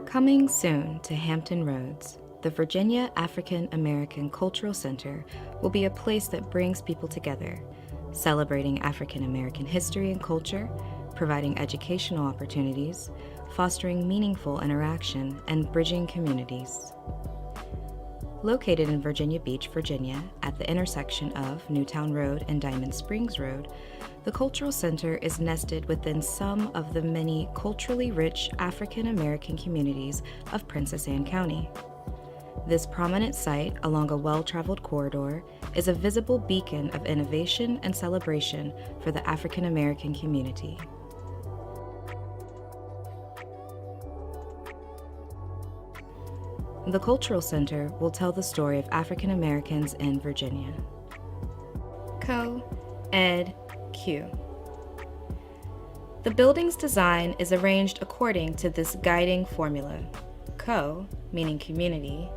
S1: Coming soon to Hampton Roads, the Virginia African American Cultural Center will be a place that brings people together, celebrating African American history and culture, providing educational opportunities, fostering meaningful interaction, and bridging communities. Located in Virginia Beach, Virginia, at the intersection of Newtown Road and Diamond Springs Road, the Cultural Center is nested within some of the many culturally rich African American communities of Princess Anne County. This prominent site along a well-traveled corridor is a visible beacon of innovation and celebration for the African American community. The Cultural Center will tell the story of African Americans in Virginia. Co-Ed-Q. The building's design is arranged according to this guiding formula. Co, meaning community,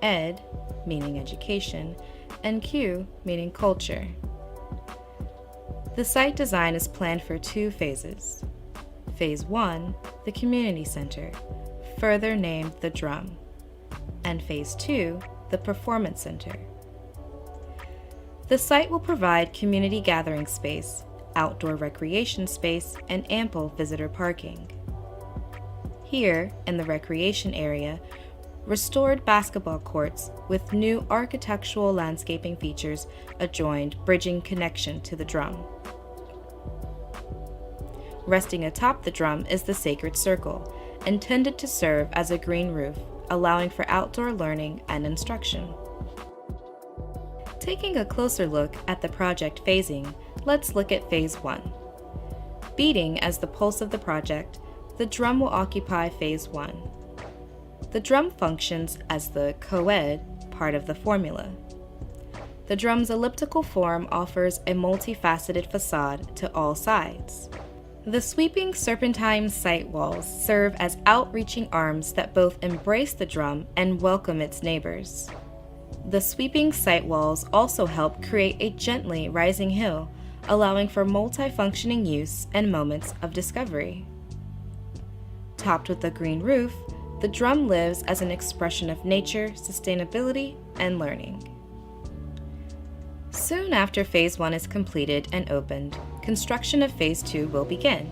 S1: Ed, meaning education, and Q, meaning culture. The site design is planned for 2 phases. Phase 1, the Community Center, further named the Drum, and Phase 2, the Performance Center. The site will provide community gathering space, outdoor recreation space, and ample visitor parking. Here, in the recreation area, restored basketball courts with new architectural landscaping features adjoined, bridging connection to the Drum. Resting atop the Drum is the Sacred Circle, intended to serve as a green roof, allowing for outdoor learning and instruction. Taking a closer look at the project phasing, let's look at Phase 1. Beating as the pulse of the project, the Drum will occupy Phase 1. The Drum functions as the co-ed part of the formula. The Drum's elliptical form offers a multifaceted facade to all sides. The sweeping serpentine site walls serve as outreaching arms that both embrace the Drum and welcome its neighbors. The sweeping site walls also help create a gently rising hill, allowing for multifunctioning use and moments of discovery. Topped with a green roof, the Drum lives as an expression of nature, sustainability, and learning. Soon after Phase 1 is completed and opened, construction of Phase 2 will begin.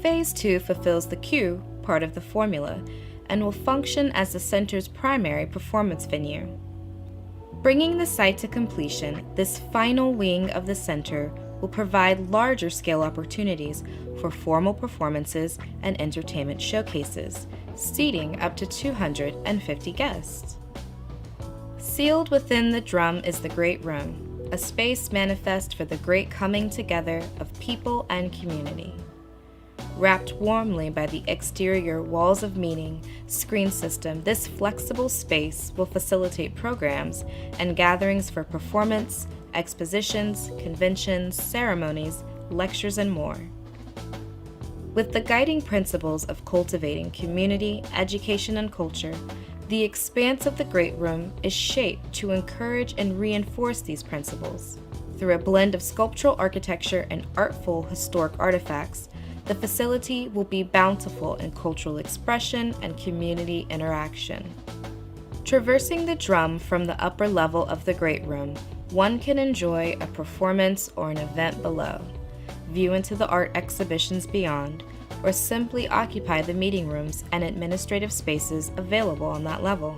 S1: Phase 2 fulfills the Q part of the formula and will function as the center's primary performance venue. Bringing the site to completion, this final wing of the center will provide larger scale opportunities for formal performances and entertainment showcases, seating up to 250 guests. Sealed within the Drum is the Great Room, a space manifest for the great coming together of people and community. Wrapped warmly by the exterior walls of meeting screen system, this flexible space will facilitate programs and gatherings for performance, expositions, conventions, ceremonies, lectures, and more. With the guiding principles of cultivating community, education, and culture, the expanse of the Great Room is shaped to encourage and reinforce these principles. Through a blend of sculptural architecture and artful historic artifacts, the facility will be bountiful in cultural expression and community interaction. Traversing the drum from the upper level of the Great Room, one can enjoy a performance or an event below, view into the art exhibitions beyond, or simply occupy the meeting rooms and administrative spaces available on that level.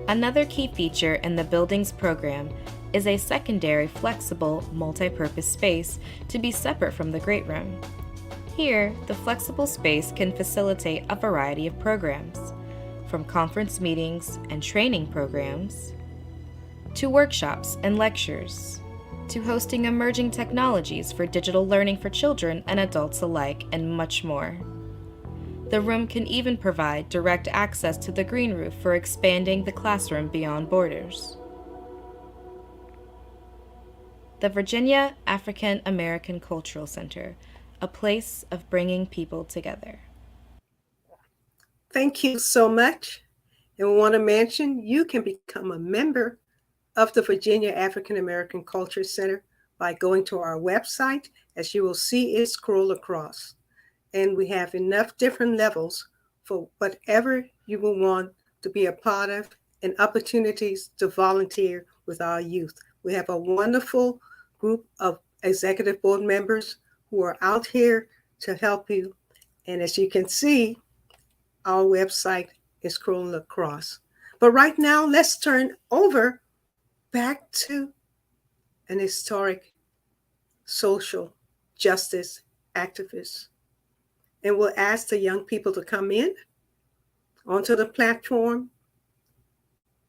S1: Another key feature in the building's program is a secondary flexible multi-purpose space to be separate from the Great Room. Here, the flexible space can facilitate a variety of programs, from conference meetings and training programs, to workshops and lectures, to hosting emerging technologies for digital learning for children and adults alike, and much more. The room can even provide direct access to the green roof for expanding the classroom beyond borders. The Virginia African American Cultural Center, a place of bringing people together.
S2: Thank you so much. And we want to mention you can become a member of the Virginia African American Culture Center by going to our website, as you will see it scroll across. And we have enough different levels for whatever you will want to be a part of and opportunities to volunteer with our youth. We have a wonderful group of executive board members who are out here to help you. And as you can see, our website is scrolling across. But right now, let's turn over back to an historic social justice activist. And we'll ask the young people to come in onto the platform.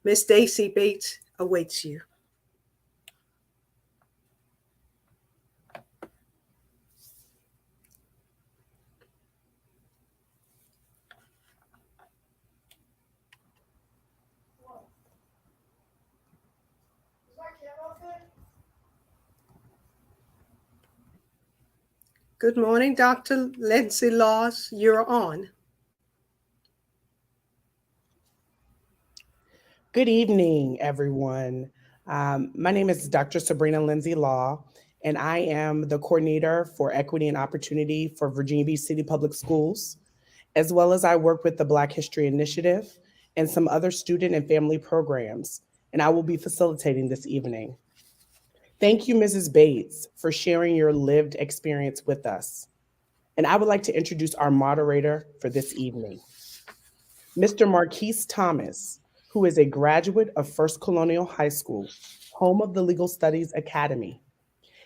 S2: Miss Daisy Bates awaits you. Good morning, Dr. Lindsay Laws. You're on.
S4: Good evening, everyone. My name is Dr. Sabrina Lindsay Law, and I am the coordinator for equity and opportunity for Virginia Beach City Public Schools, as well as I work with the Black History Initiative and some other student and family programs, and I will be facilitating this evening. Thank you, Mrs. Bates, for sharing your lived experience with us. And I would like to introduce our moderator for this evening, Mr. Marquise Thomas, who is a graduate of First Colonial High School, home of the Legal Studies Academy.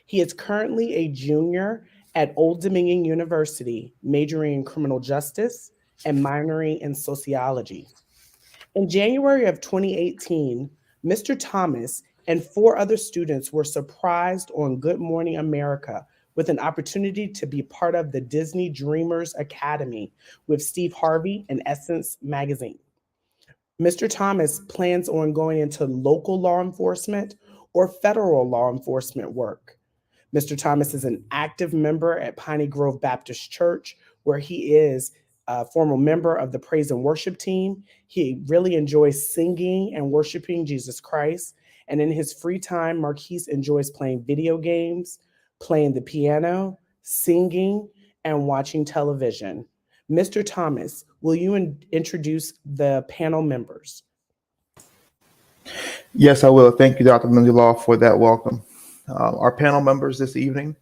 S4: He is currently a junior at Old Dominion University, majoring in criminal justice and minoring in sociology. In January of 2018, Mr. Thomas and 4 other students were surprised on Good Morning America with an opportunity to be part of the Disney Dreamers Academy with Steve Harvey and Essence Magazine. Mr. Thomas plans on going into local law enforcement or federal law enforcement work. Mr. Thomas is an active member at Piney Grove Baptist Church, where he is a former member of the praise and worship team. He really enjoys singing and worshiping Jesus Christ. And in his free time, Marquise enjoys playing video games, playing the piano, singing, and watching television. Mr. Thomas, will you introduce the panel members?
S5: Yes, I will. Thank you, Dr. Lindsay Law, for that welcome. Our panel members this evening.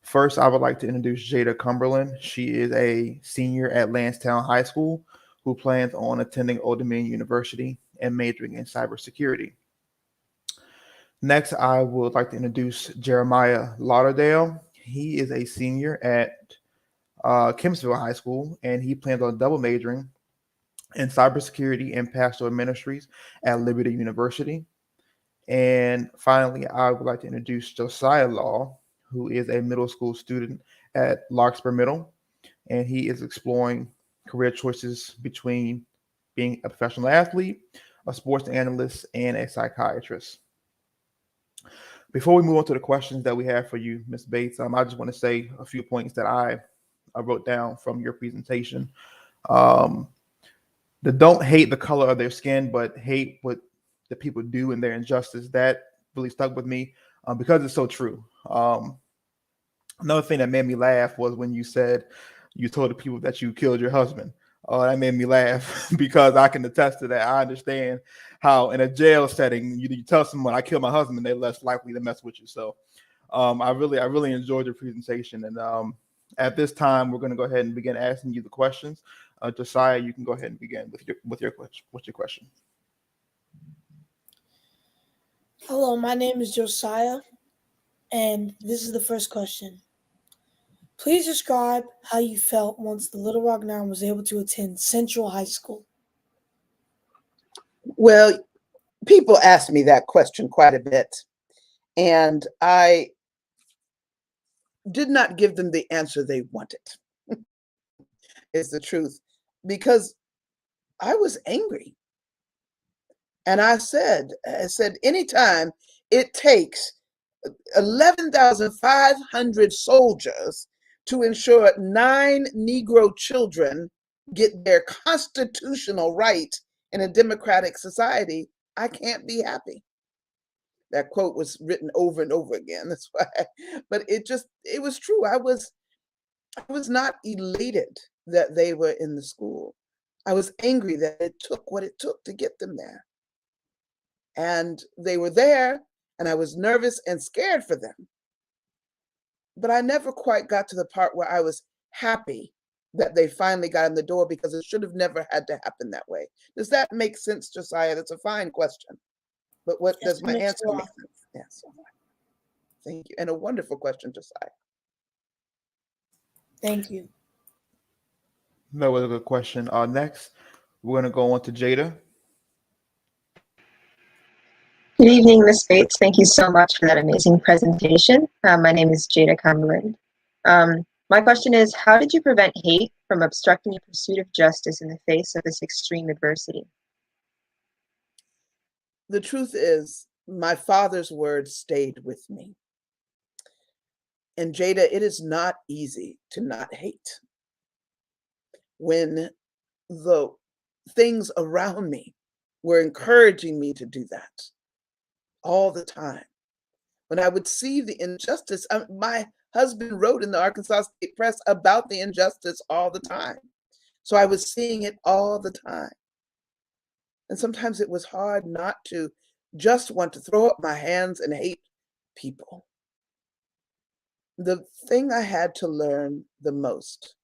S5: First, I would like to introduce Jada Cumberland. She is a senior at Lansdowne High School who plans on attending Old Dominion University and majoring in cybersecurity. Next, I would like to introduce Jeremiah Lauderdale. He is a senior at Kempsville High School, and he plans on double majoring in cybersecurity and pastoral ministries at Liberty University. And finally, I would like to introduce Josiah Law, who is a middle school student at Larkspur Middle, and he is exploring career choices between being a professional athlete, a sports analyst, and a psychiatrist. Before we move on to the questions that we have for you, Ms. Bates, I just want to say a few points that I wrote down from your presentation. The don't hate the color of their skin, but hate what the people do and their injustice. That really stuck with me because it's so true. Another thing that made me laugh was when you said you told the people that you killed your husband. Oh, that made me laugh because I can attest to that. I understand how in a jail setting, you tell someone I killed my husband, they're less likely to mess with you. So I really enjoyed your presentation. And at this time, we're going to go ahead and begin asking you the questions. Josiah, you can go ahead and begin with your question.
S6: Hello, my name is Josiah, and this is the first question. Please describe how you felt once the Little Rock Nine was able to attend Central High School.
S3: Well, people ask me that question quite a bit, and I did not give them the answer they wanted, is the truth, because I was angry. And I said, anytime it takes 11,500 soldiers to ensure 9 Negro children get their constitutional right in a democratic society, I can't be happy. That quote was written over and over again. That's why, but it was true. I was not elated that they were in the school. I was angry that it took what it took to get them there. And they were there, and I was nervous and scared for them. But I never quite got to the part where I was happy that they finally got in the door, because it should have never had to happen that way. Does that make sense, Josiah? That's a fine question. But what does my answer make sense? Yes. Thank you. And a wonderful question, Josiah.
S6: Thank you.
S5: That was a good question. Next, we're going to go on to Jada.
S7: Good evening, Ms. Bates. Thank you so much for that amazing presentation. My name is Jada Cumberland. My question is, how did you prevent hate from obstructing your pursuit of justice in the face of this extreme adversity?
S3: The truth is, my father's words stayed with me. And Jada, it is not easy to not hate when the things around me were encouraging me to do that all the time. When I would see the injustice, my husband wrote in the Arkansas State Press about the injustice all the time. So I was seeing it all the time. And sometimes it was hard not to just want to throw up my hands and hate people. The thing I had to learn the most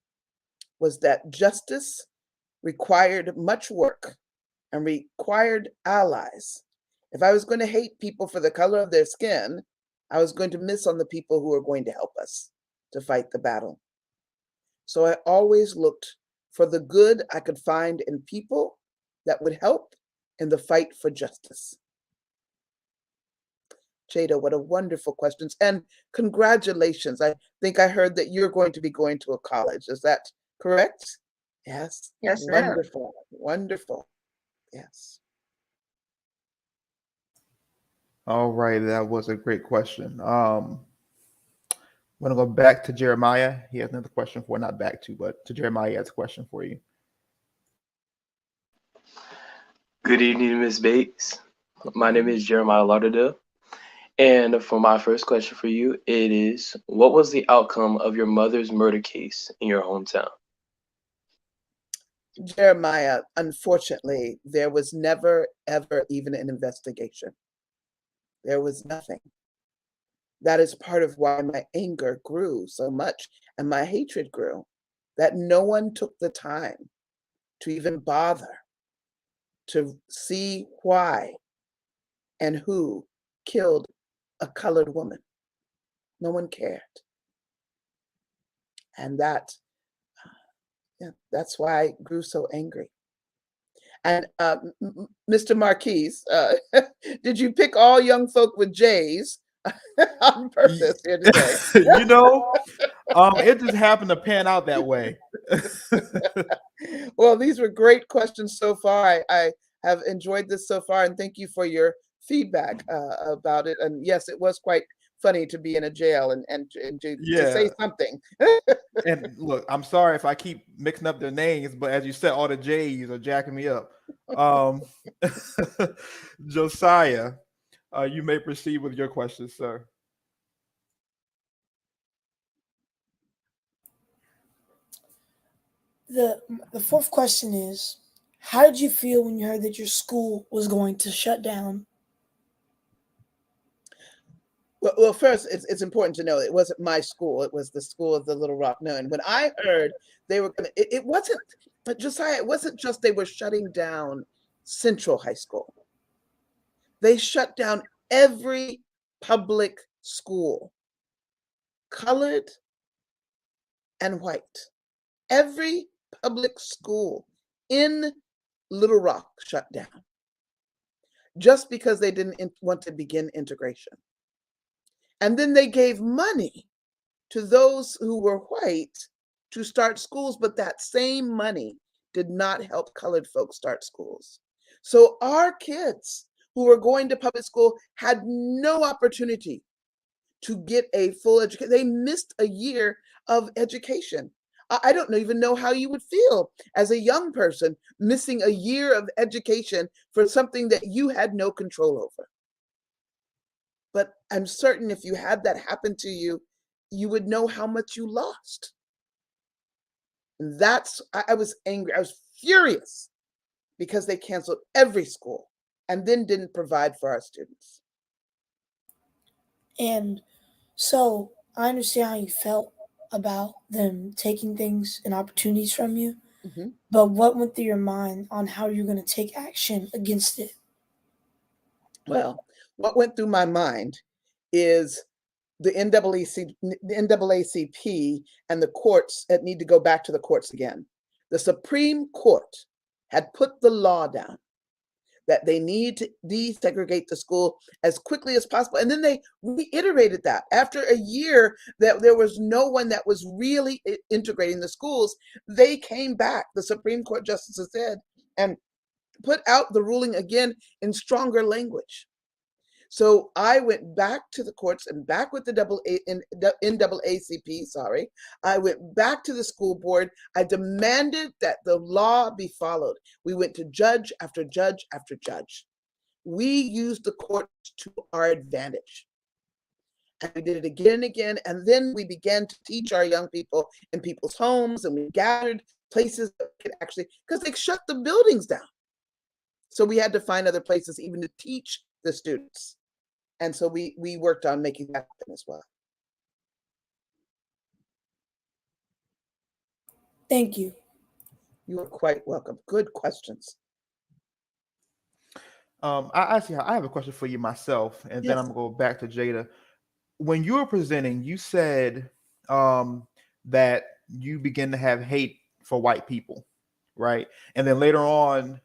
S3: was that justice required much work and required allies. If I was going to hate people for the color of their skin, I was going to miss on the people who were going to help us to fight the battle. So I always looked for the good I could find in people that would help in the fight for justice. Jada, what a wonderful question. And congratulations. I think I heard that you're going to be going to a college. Is that correct? Yes.
S7: Yes, ma'am.
S3: Wonderful. Wonderful. Yes.
S5: All right, that was a great question. I'm going to go back to Jeremiah. He has another question for, not back to, but to Jeremiah, he has a question for you.
S8: Good evening, Ms. Bates. My name is Jeremiah Lauderdale. And for my first question for you, it is, what was the outcome of your mother's murder case in your hometown?
S3: Jeremiah, unfortunately, there was never, ever even an investigation. There was nothing. That is part of why my anger grew so much and my hatred grew, that no one took the time to even bother to see why and who killed a colored woman. No one cared. And that's why I grew so angry. And Mr. Marquise, did you pick all young folk with J's on purpose here today?
S5: You know, it just happened to pan out that way.
S3: Well, these were great questions so far. I have enjoyed this so far, and thank you for your feedback about it. And yes, it was quite funny to be in a jail and to say something.
S5: And look, I'm sorry if I keep mixing up their names, but as you said, all the J's are jacking me up. Josiah, you may proceed with your question, sir.
S6: The fourth question is, how did you feel when you heard that your school was going to shut down?
S3: Well, first, it's important to know it wasn't my school. It was the school of the Little Rock Nine. When I heard they were going to, it wasn't, but Josiah, it wasn't just they were shutting down Central High School. They shut down every public school, colored and white. Every public school in Little Rock shut down just because they didn't want to begin integration. And then they gave money to those who were white to start schools, but that same money did not help colored folks start schools. So our kids who were going to public school had no opportunity to get a full education. They missed a year of education. I don't even know how you would feel as a young person missing a year of education for something that you had no control over. But I'm certain if you had that happen to you, you would know how much you lost. And I was angry. I was furious because they canceled every school and then didn't provide for our students.
S6: And so I understand how you felt about them taking things and opportunities from you, but what went through your mind on how you're going to take action against it?
S3: Well, what went through my mind is the NAACP and the courts that need to go back to the courts again. The Supreme Court had put the law down that they need to desegregate the school as quickly as possible. And then they reiterated that after a year that there was no one that was really integrating the schools. They came back, the Supreme Court justices said, and put out the ruling again in stronger language. So I went back to the courts and back with the NAACP, I went back to the school board. I demanded that the law be followed. We went to judge after judge after judge. We used the courts to our advantage. And we did it again and again. And then we began to teach our young people in people's homes, and we gathered places that could actually, because they shut the buildings down. So we had to find other places even to teach the students. And so we worked on making that happen as well.
S6: Thank you.
S3: You are quite welcome. Good questions.
S5: I have a question for you myself, and then I'm gonna go back to Jada. When you were presenting, you said that you begin to have hate for white people, right? And then later on,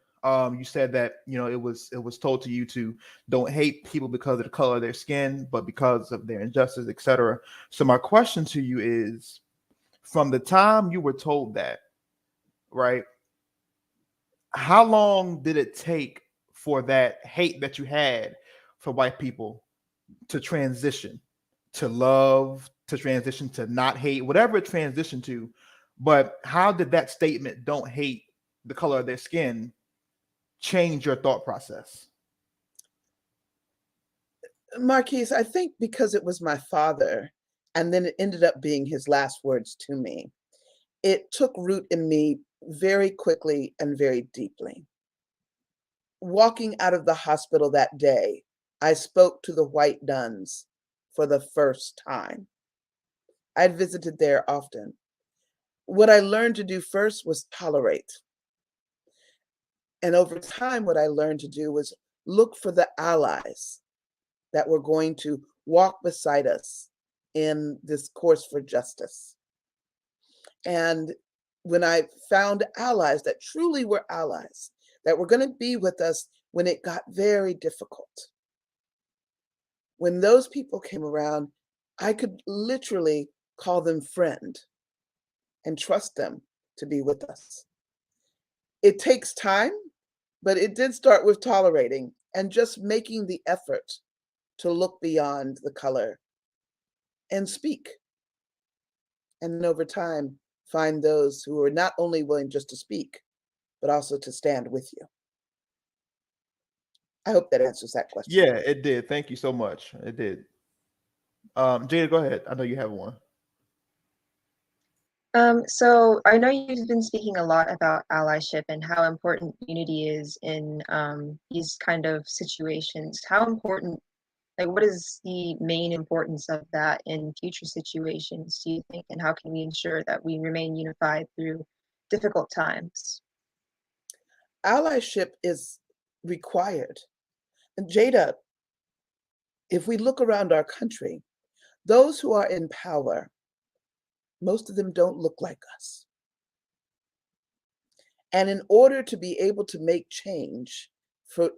S5: you said that it was told to you to don't hate people because of the color of their skin, but because of their injustice, etc. So my question to you is, from the time you were told that, right, how long did it take for that hate that you had for white people to transition to love, to transition to not hate, whatever it transitioned to? But how did that statement, don't hate the color of their skin, change your thought process?
S3: Marquise, I think because it was my father, and then it ended up being his last words to me, it took root in me very quickly and very deeply. Walking out of the hospital that day, I spoke to the white nuns for the first time. I'd visited there often. What I learned to do first was tolerate. And over time, what I learned to do was look for the allies that were going to walk beside us in this course for justice. And when I found allies that truly were allies, that were going to be with us when it got very difficult, when those people came around, I could literally call them friend and trust them to be with us. It takes time, but it did start with tolerating. and just making the effort to look beyond the color and speak. And then over time, find those who are not only willing just to speak, but also to stand with you. I hope that answers that question.
S5: Yeah, it did. Thank you so much. It did. Jada, go ahead. I know you have one.
S7: So I know you've been speaking a lot about allyship and how important unity is in these kind of situations. How important, like, what is the main importance of that in future situations, do you think? And how can we ensure that we remain unified through difficult times?
S3: Allyship is required. And Jada, if we look around our country, those who are in power, most of them don't look like us. And in order to be able to make change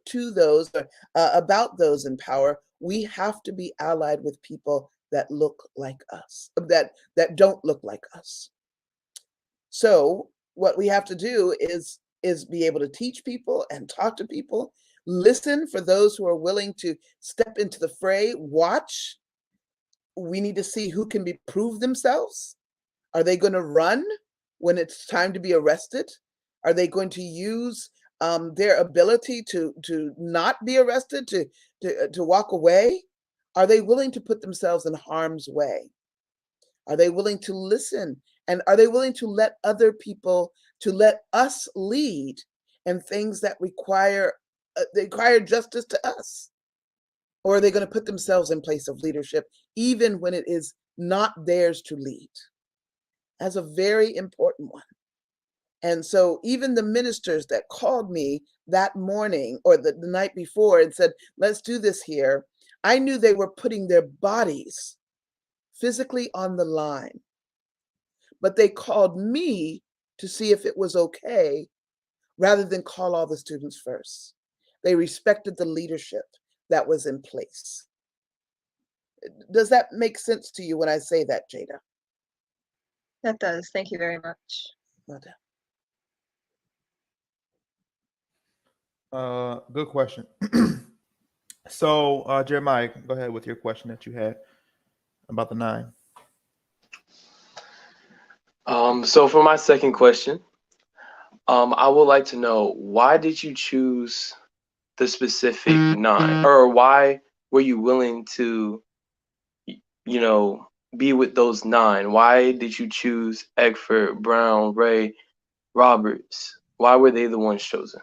S3: to those, about those in power, we have to be allied with people that look like us, that don't look like us. So what we have to do is be able to teach people and talk to people, listen for those who are willing to step into the fray, watch. We need to see who can prove themselves. Are they going to run when it's time to be arrested? Are they going to use their ability to not be arrested, to walk away? Are they willing to put themselves in harm's way? Are they willing to listen? And are they willing to let other people, to let us lead in things that require justice to us? Or are they going to put themselves in place of leadership, even when it is not theirs to lead? That's a very important one. And so even the ministers that called me that morning or the night before and said, let's do this here, I knew they were putting their bodies physically on the line. But they called me to see if it was okay, rather than call all the students first. They respected the leadership that was in place. Does that make sense to you when I say that, Jada?
S7: That does. Thank you very much.
S5: Good question. So, Jeremiah, go ahead with your question that you had about the 9.
S8: So for my second question, I would like to know, why did you choose the specific 9, or why were you willing to, be with those 9? Why did you choose Eckford, Brown, Ray, Roberts? Why were they the ones chosen?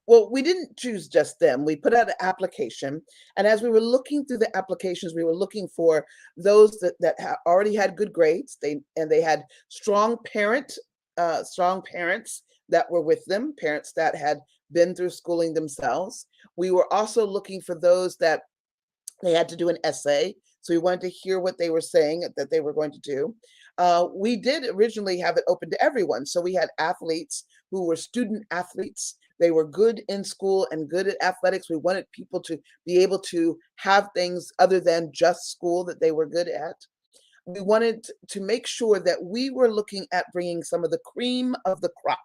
S3: Well, we didn't choose just them. We put out an application, and as we were looking through the applications, we were looking for those that already had good grades. They had strong parents that were with them, parents that had been through schooling themselves. We were also looking for those that they had to do an essay, so we wanted to hear what they were saying that they were going to do. We did originally have it open to everyone, so we had athletes who were student athletes. They were good in school and good at athletics. We wanted people to be able to have things other than just school that they were good at. We wanted to make sure that we were looking at bringing some of the cream of the crop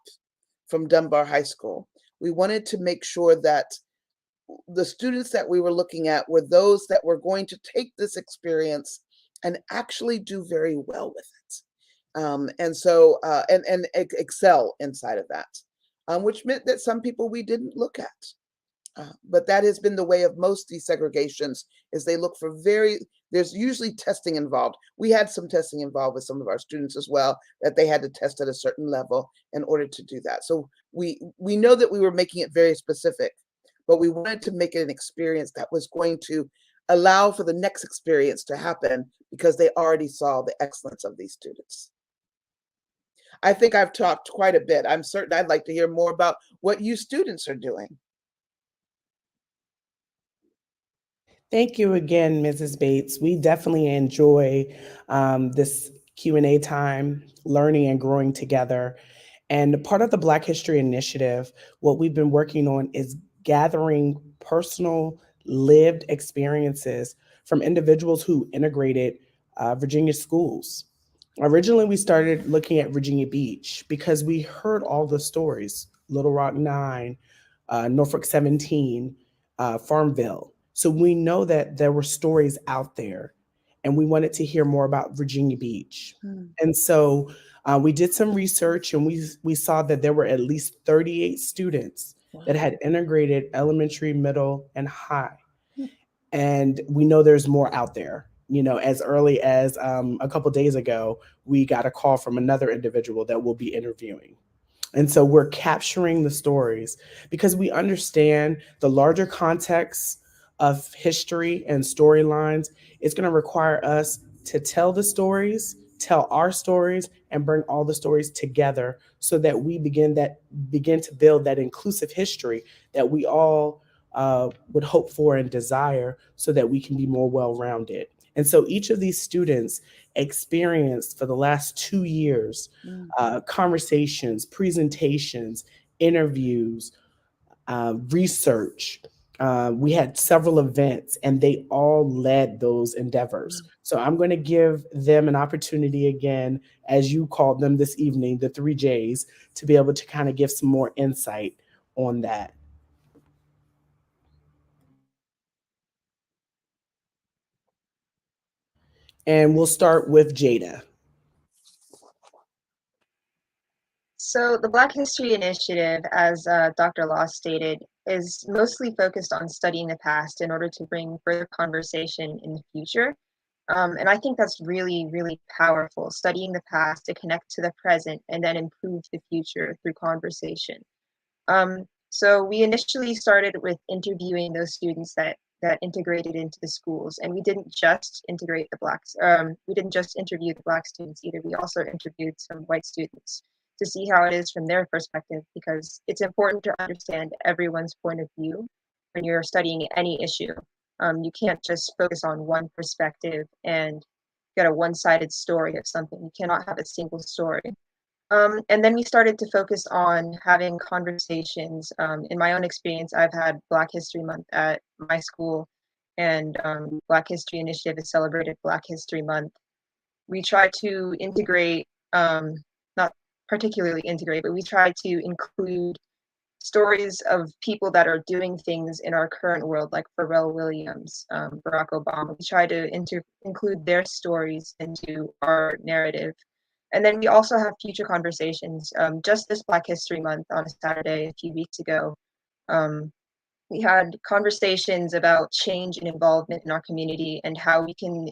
S3: from Dunbar High School. We wanted to make sure that the students that we were looking at were those that were going to take this experience and actually do very well with it. And excel inside of that. Which meant that some people we didn't look at. But that has been the way of most desegregations, is they look for there's usually testing involved. We had some testing involved with some of our students as well, that they had to test at a certain level in order to do that. So we know that we were making it very specific, but we wanted to make it an experience that was going to allow for the next experience to happen, because they already saw the excellence of these students. I think I've talked quite a bit. I'm certain I'd like to hear more about what you students are doing.
S4: Thank you again, Mrs. Bates. We definitely enjoy this Q&A time, learning and growing together. And part of the Black History Initiative, what we've been working on is gathering personal lived experiences from individuals who integrated Virginia schools. Originally, we started looking at Virginia Beach because we heard all the stories, Little Rock 9, Norfolk 17, Farmville. So we know that there were stories out there, and we wanted to hear more about Virginia Beach.
S3: Hmm.
S4: And so we did some research, and we saw that there were at least 38 students that had integrated elementary, middle, and high.
S3: Hmm.
S4: And we know there's more out there. As early as a couple days ago, we got a call from another individual that we'll be interviewing. And so we're capturing the stories because we understand the larger context of history and storylines. It's going to require us to tell the stories, tell our stories, and bring all the stories together so that we begin to build that inclusive history that we all would hope for and desire so that we can be more well-rounded. And so each of these students experienced for the last 2 years conversations, presentations, interviews, research. We had several events, and they all led those endeavors. So I'm going to give them an opportunity again, as you called them this evening, the 3 J's, to be able to kind of give some more insight on that. And we'll start with Jada.
S7: So the Black History Initiative, as Dr. Law stated, is mostly focused on studying the past in order to bring further conversation in the future. And I think that's really, really powerful, studying the past to connect to the present and then improve the future through conversation. So we initially started with interviewing those students that integrated into the schools, and we didn't just integrate the blacks. We didn't just interview the Black students either. We also interviewed some white students to see how it is from their perspective, because it's important to understand everyone's point of view when you're studying any issue. You can't just focus on one perspective and get a one-sided story of something. You cannot have a single story. And then we started to focus on having conversations. In my own experience, I've had Black History Month at my school, and Black History Initiative has celebrated Black History Month. We try to integrate, not particularly integrate, but we try to include stories of people that are doing things in our current world, like Pharrell Williams, Barack Obama. We try to include their stories into our narrative. And then we also have future conversations. Just this Black History Month on a Saturday a few weeks ago, we had conversations about change and involvement in our community and how we can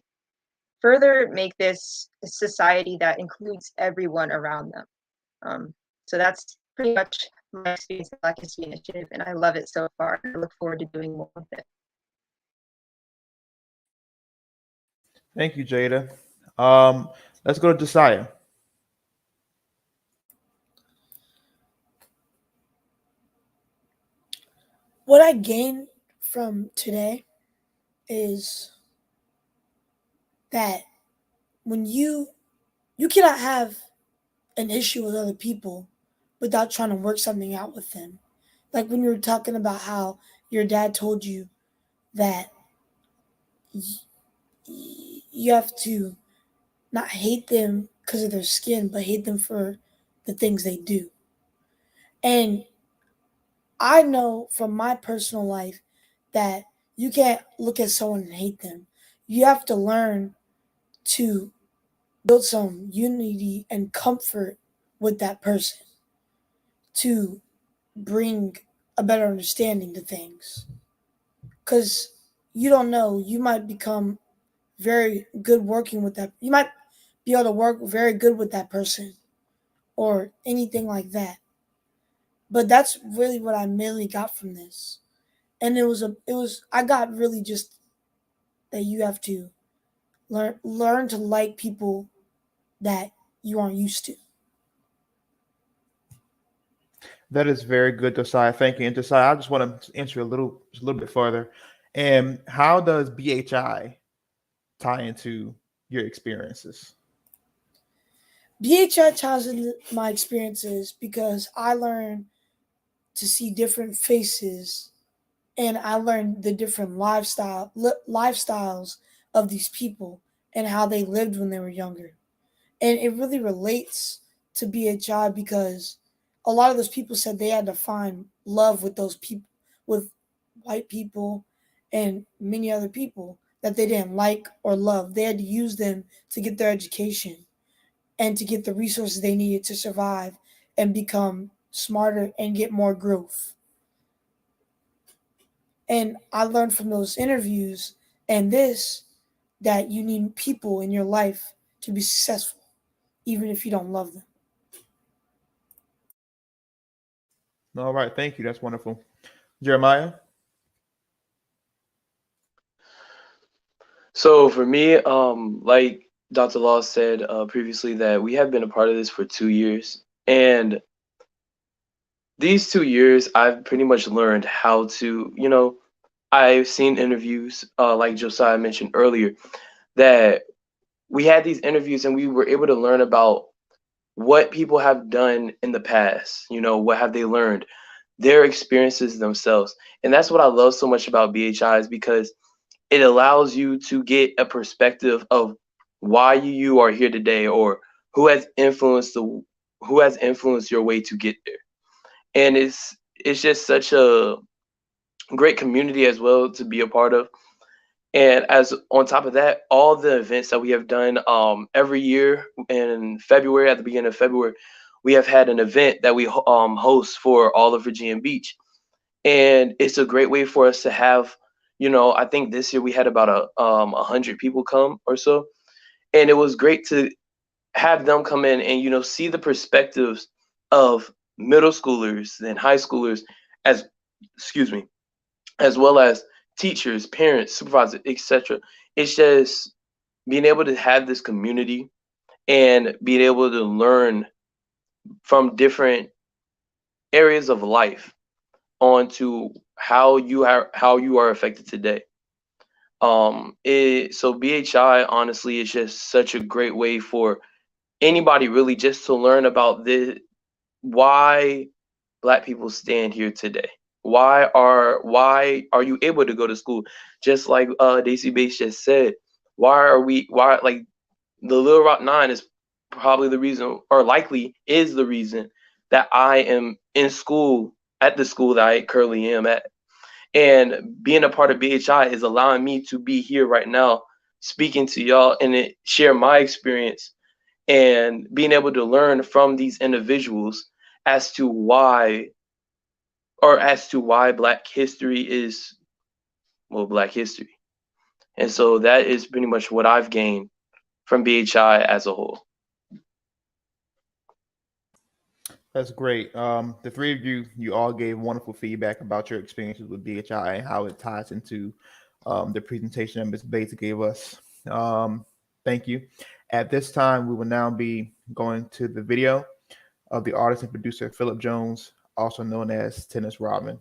S7: further make this a society that includes everyone around them. So that's pretty much my experience with Black History Initiative, and I love it so far. I look forward to doing more with it.
S5: Thank you, Jada. Let's go to Josiah.
S6: What I gained from today is that when you cannot have an issue with other people without trying to work something out with them. Like when you were talking about how your dad told you that you have to not hate them because of their skin, but hate them for the things they do. And I know from my personal life that you can't look at someone and hate them. You have to learn to build some unity and comfort with that person to bring a better understanding to things. Because you don't know, you might become very good working with that. You might be able to work very good with that person or anything like that. But that's really what I mainly got from this. And I got really just that you have to learn to like people that you aren't used to.
S5: That is very good, Josiah. Thank you. And Josiah, I just want to answer a little bit further. And how does BHI tie into your experiences?
S6: BHI ties into my experiences because I learned to see different faces, and I learned the different lifestyles of these people and how they lived when they were younger. And it really relates to BHI because a lot of those people said they had to find love with those people, with white people and many other people that they didn't like or love. They had to use them to get their education and to get the resources they needed to survive and become smarter and get more growth. And I learned from those interviews and this that you need people in your life to be successful, even if you don't love them.
S5: All right, thank you. That's wonderful. Jeremiah?
S8: So for me, like Dr. Law said previously, that we have been a part of this for 2 years. And these 2 years, I've pretty much learned how to, I've seen interviews, like Josiah mentioned earlier, that we had these interviews and we were able to learn about what people have done in the past. What have they learned, their experiences themselves. And that's what I love so much about BHI, is because it allows you to get a perspective of why you are here today, or who has influenced your way to get there. And it's just such a great community as well to be a part of. And as on top of that, all the events that we have done every year in February, at the beginning of February, we have had an event that we host for all of Virginia Beach. And it's a great way for us to have, I think this year we had about 100 people come or so. And it was great to have them come in and, see the perspectives of middle schoolers and high schoolers, as well as teachers, parents, supervisors, etc. It's just being able to have this community and being able to learn from different areas of life onto how you are affected today. So BHI, honestly, is just such a great way for anybody really just to learn about why Black people stand here today. Why are you able to go to school? Just like Daisy Bates just said, why like the Little Rock Nine is probably the reason, or likely is the reason, that I am in school at the school that I currently am at. And being a part of BHI is allowing me to be here right now, speaking to y'all and share my experience and being able to learn from these individuals as to why Black history is, Black history. And so that is pretty much what I've gained from BHI as a whole.
S5: That's great. The three of you all gave wonderful feedback about your experiences with BHI and how it ties into the presentation that Ms. Bates gave us. Thank you. At this time, we will now be going to the video of the artist and producer Philip Jones, also known as Tennis Robin.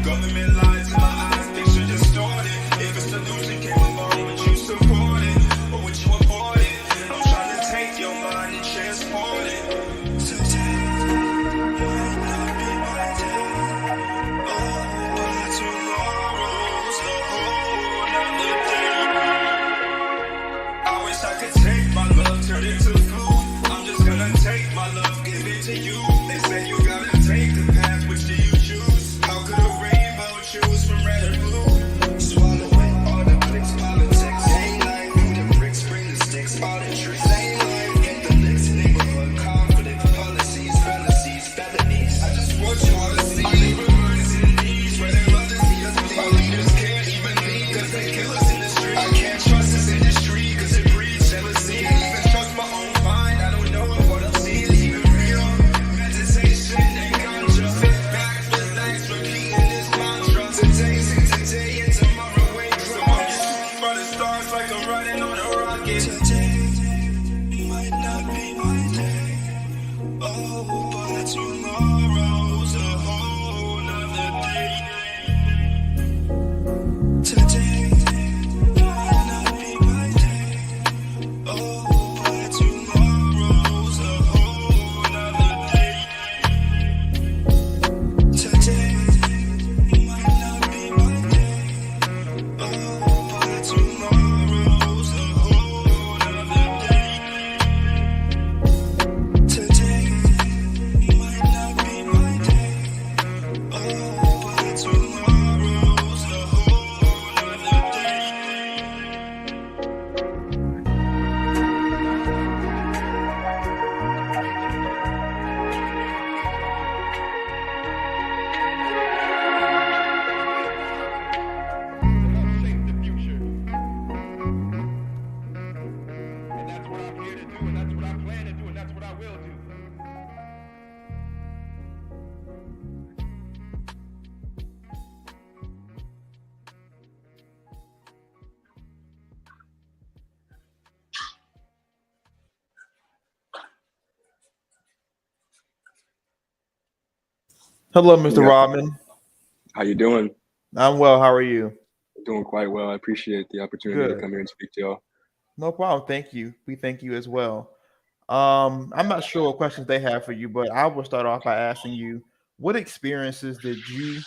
S9: Government lies in my eyes, they should distort it. If a solution came along,
S5: Hello, Mr.
S9: Yeah.
S5: Rodman.
S9: How you doing?
S5: I'm well. How are you?
S9: Doing quite well. I appreciate the opportunity to
S5: Good.
S9: come here and speak to y'all.
S5: No problem. Thank you. We thank you as well. I'm not sure what questions they have for you, but I will start off by asking you, what experiences did you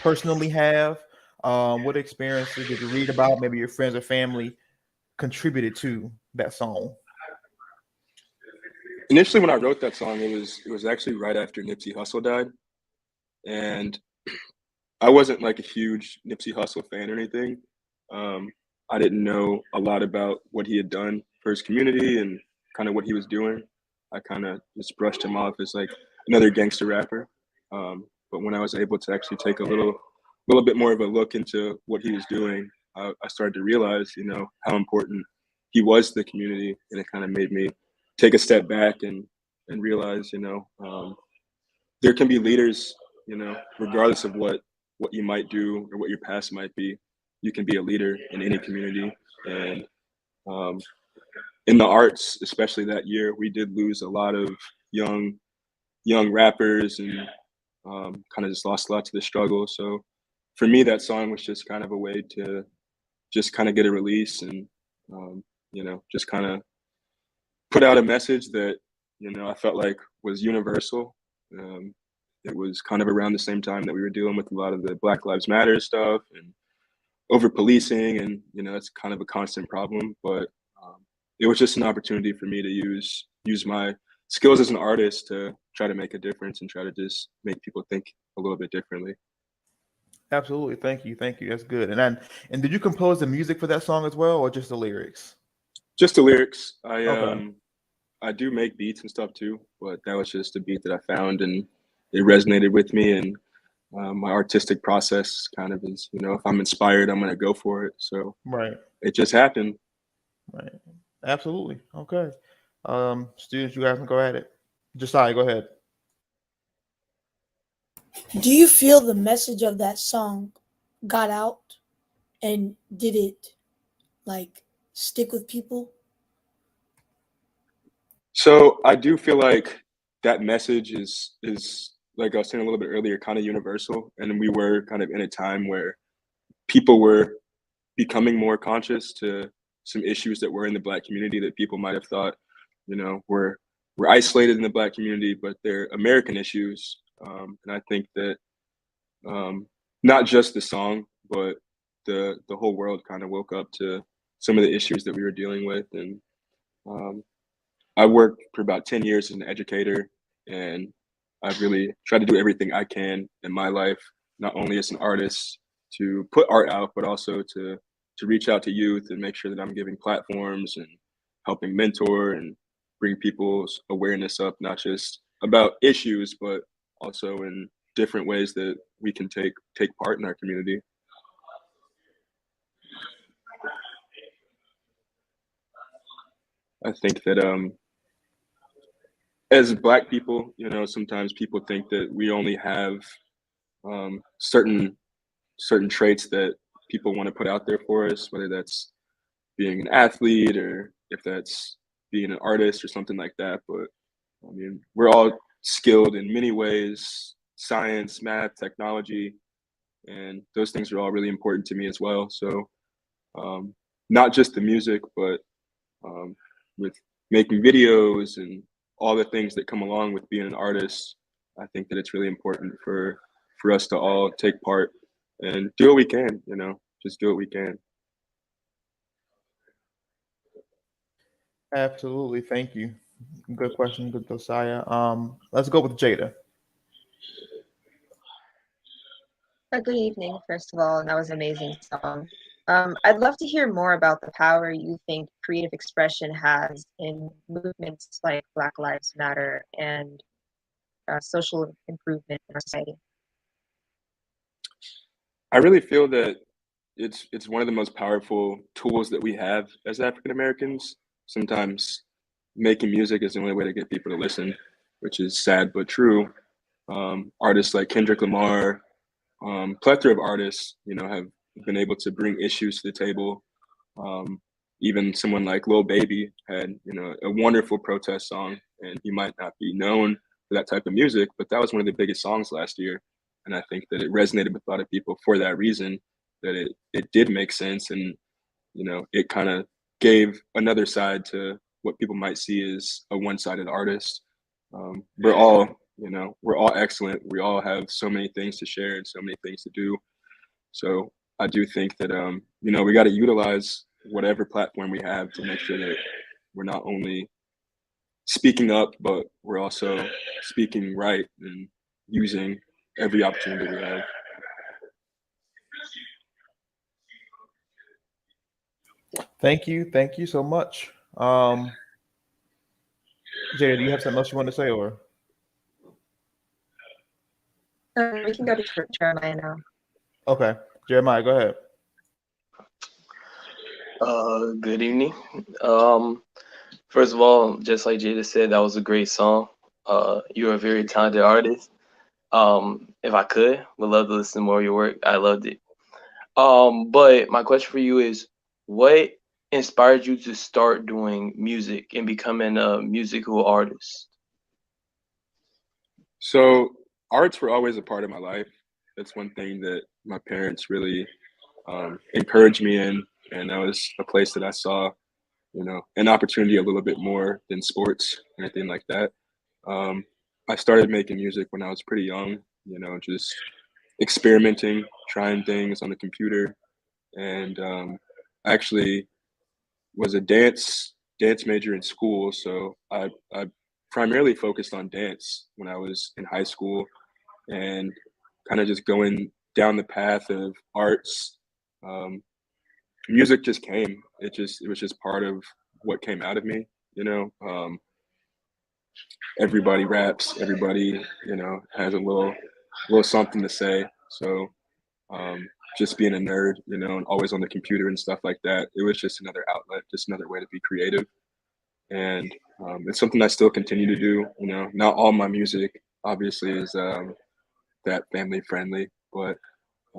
S5: personally have? What experiences did you read about? Maybe your friends or family contributed to that song.
S9: Initially, when I wrote that song, it was actually right after Nipsey Hussle died, and I wasn't like a huge Nipsey Hussle fan or anything. I didn't know a lot about what he had done for his community and kind of what he was doing. I kind of just brushed him off as like another gangster rapper. But when I was able to actually take a little bit more of a look into what he was doing, I started to realize, you know, how important he was to the community, and it kind of made me take a step back and realize, you know, there can be leaders, you know, regardless of what you might do or what your past might be. You can be a leader in any community, and um, in the arts, especially that year, we did lose a lot of young rappers, and kind of just lost a lot to the struggle. So for me, that song was just kind of a way to just kind of get a release and you know, just kind of put out a message that, you know, I felt like was universal. It was kind of around the same time that we were dealing with a lot of the Black Lives Matter stuff and over policing, and you know, it's kind of a constant problem. But it was just an opportunity for me to use my skills as an artist to try to make a difference and try to just make people think a little bit differently.
S5: Absolutely. Thank you. Thank you. That's good. And did you compose the music for that song as well, or just the lyrics?
S9: Just the lyrics.
S5: Okay.
S9: I do make beats and stuff too, but that was just a beat that I found and it resonated with me. And my artistic process kind of is, you know, if I'm inspired, I'm going to go for it. So
S5: Right.
S9: it just happened.
S5: Right. Absolutely. Okay. Students, you guys can go at it. Josiah, go ahead.
S6: Do you feel the message of that song got out, and did it like stick with people?
S9: So I do feel like that message is like I was saying a little bit earlier, kind of universal. And we were kind of in a time where people were becoming more conscious to some issues that were in the Black community that people might have thought, you know, were isolated in the Black community, but they're American issues. And I think that not just the song, but the whole world kind of woke up to some of the issues that we were dealing with. And I worked for about 10 years as an educator, and I've really tried to do everything I can in my life, not only as an artist to put art out, but also to reach out to youth and make sure that I'm giving platforms and helping mentor and bring people's awareness up, not just about issues, but also in different ways that we can take part in our community. I think that as Black people, you know, sometimes people think that we only have certain traits that people want to put out there for us, whether that's being an athlete or if that's being an artist or something like that. But I mean, we're all skilled in many ways: science, math, technology, and those things are all really important to me as well. So not just the music, but with making videos and all the things that come along with being an artist, I think that it's really important for us to all take part and do what we can, you know, just do what we can.
S5: Absolutely. Thank you. Good question. Good, Josiah. Let's go with Jada.
S7: Good evening, first of all, and that was an amazing song. I'd love to hear more about the power you think creative expression has in movements like Black Lives Matter and social improvement in our society.
S9: I really feel that it's one of the most powerful tools that we have as African Americans. Sometimes making music is the only way to get people to listen, which is sad but true. Artists like Kendrick Lamar, plethora of artists, you know, have been able to bring issues to the table. Even someone like Lil Baby had, you know, a wonderful protest song, and he might not be known for that type of music, but that was one of the biggest songs last year. And I think that it resonated with a lot of people for that reason, that it did make sense. And, you know, it kind of gave another side to what people might see as a one-sided artist. We're all, you know, we're all excellent. We all have so many things to share and so many things to do. So I do think that, you know, we got to utilize whatever platform we have to make sure that we're not only speaking up, but we're also speaking right and using every opportunity we have.
S5: Thank you. Thank you so much. Jada, do you have something else you want to say, or?
S7: We can go to Jeremiah now.
S5: Okay. Jeremiah, go ahead.
S8: Good evening. First of all, just like Jada said, that was a great song. You're a very talented artist. If I could, would love to listen to more of your work. I loved it. But my question for you is, what inspired you to start doing music and becoming a musical artist?
S9: So arts were always a part of my life. That's one thing that my parents really encouraged me in, and that was a place that I saw, you know, an opportunity a little bit more than sports or anything like that. I started making music when I was pretty young, you know, just experimenting, trying things on the computer, and actually was a dance major in school. So I primarily focused on dance when I was in high school, and kind of just going down the path of arts. Music just came. It was just part of what came out of me, you know. Everybody raps, everybody, you know, has a little something to say. So just being a nerd, you know, and always on the computer and stuff like that, it was just another outlet, just another way to be creative. And it's something I still continue to do. You know, not all my music obviously is that family friendly, but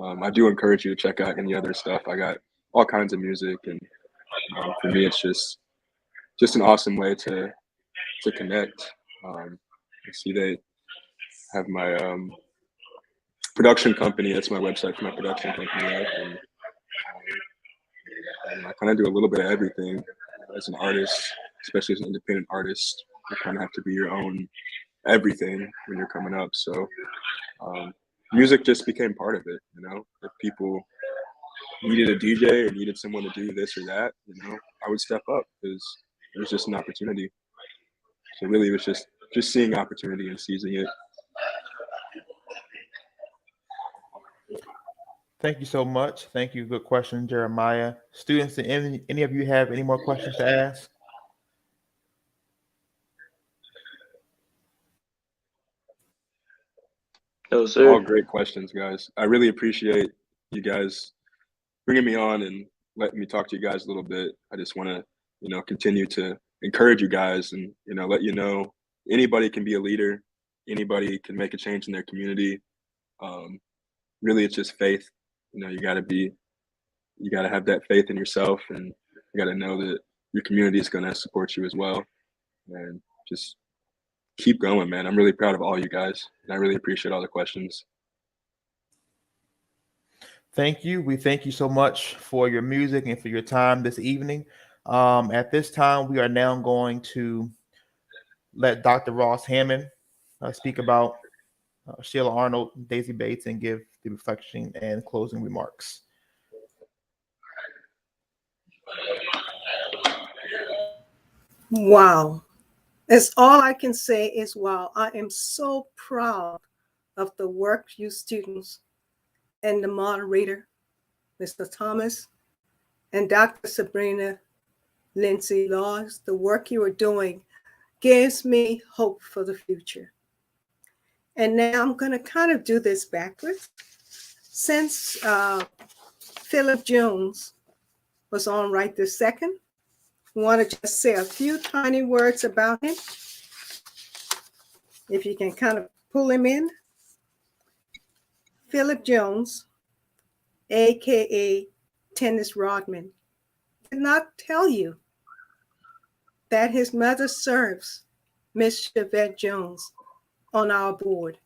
S9: I do encourage you to check out any other stuff. I got all kinds of music, and for me, it's just an awesome way to connect. I see they have my production company. That's my website for my production company. And I kind of do a little bit of everything as an artist, especially as an independent artist. You kind of have to be your own everything when you're coming up. So music just became part of it. You know, if people needed a DJ or needed someone to do this or that, you know, I would step up because it was just an opportunity. So really, it was just seeing opportunity and seizing it.
S5: Thank you so much. Thank you. Good question, Jeremiah. Students, any of you have any more questions to ask?
S8: No, sir.
S9: All great questions, guys. I really appreciate you guys bringing me on and letting me talk to you guys a little bit. I just want to, you know, continue to encourage you guys and, you know, let you know anybody can be a leader. Anybody can make a change in their community. Really, it's just faith. You know, you got to have that faith in yourself, and you got to know that your community is going to support you as well. And just keep going, man. I'm really proud of all you guys, and I really appreciate all the questions.
S5: Thank you. We thank you so much for your music and for your time this evening. At this time, we are now going to let Dr. Ross Hammond speak about Sheila Arnold, Daisy Bates, and give the reflection and closing remarks.
S2: Wow. That's all I can say is wow. I am so proud of the work you students and the moderator, Mr. Thomas, and Dr. Sabrina Lindsay Laws. The work you are doing gives me hope for the future. And now I'm going to kind of do this backwards. Since Philip Jones was on right this second, I want to just say a few tiny words about him. If you can kind of pull him in. Philip Jones, AKA Tennis Rodman, did not tell you that his mother serves Miss Chevette Jones on our board.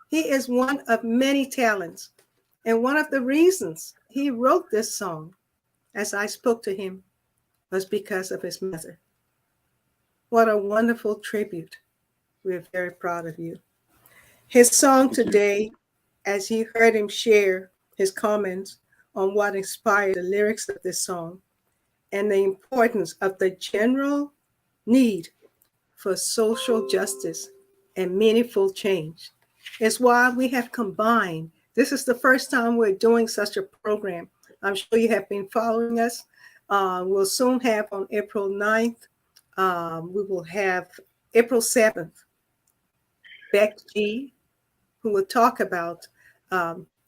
S2: He is one of many talents, and one of the reasons he wrote this song, as I spoke to him, was because of his mother. What a wonderful tribute. We're very proud of you. His song
S9: Thank you.
S2: today, as you heard him share his comments on what inspired the lyrics of this song and the importance of the general need for social justice and meaningful change, is why we have combined. This is the first time we're doing such a program. I'm sure you have been following us. We'll soon have on April 9th, we will have April 7th, Beck G, who will talk about,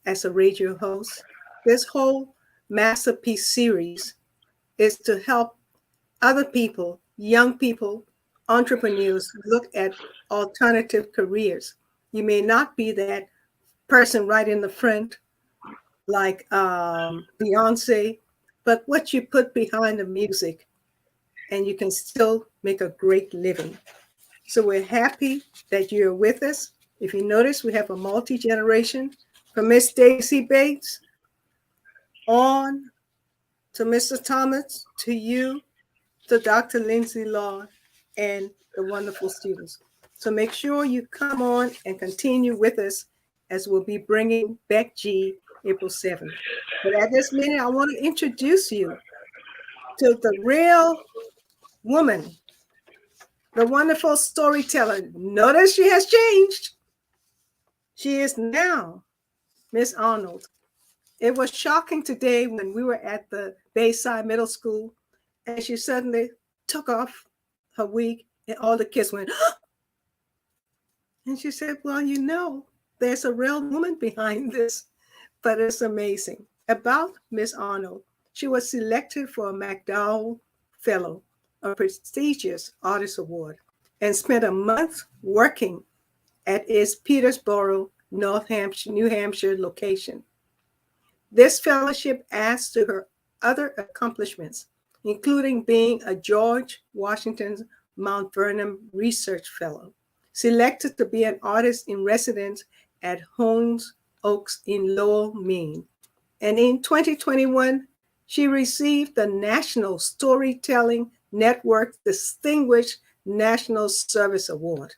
S2: as a radio host, this whole Masterpiece series is to help other people, young people, entrepreneurs look at alternative careers. You may not be that person right in the front like Beyonce, but what you put behind the music, and you can still make a great living. So we're happy that you're with us. If you notice, we have a multi-generation from Miss Stacy Bates on to Mr. Thomas, to you, to Dr. Lindsay Law, and the wonderful students. So make sure you come on and continue with us as we'll be bringing Beck G April 7th. But at this minute, I want to introduce you to the real woman, the wonderful storyteller. Notice she has changed. She is now Miss Arnold. It was shocking today when we were at the Bayside Middle School and she suddenly took off her wig and all the kids went, and she said, well, you know, there's a real woman behind this, but it's amazing. About Miss Arnold, she was selected for a MacDowell Fellow, a prestigious artist award, and spent a month working at its Peterborough, New Hampshire location. This fellowship adds to her other accomplishments, including being a George Washington Mount Vernon Research Fellow, selected to be an artist in residence at Holmes Oaks in Lowell, Maine. And in 2021, she received the National Storytelling Network Distinguished National Service Award.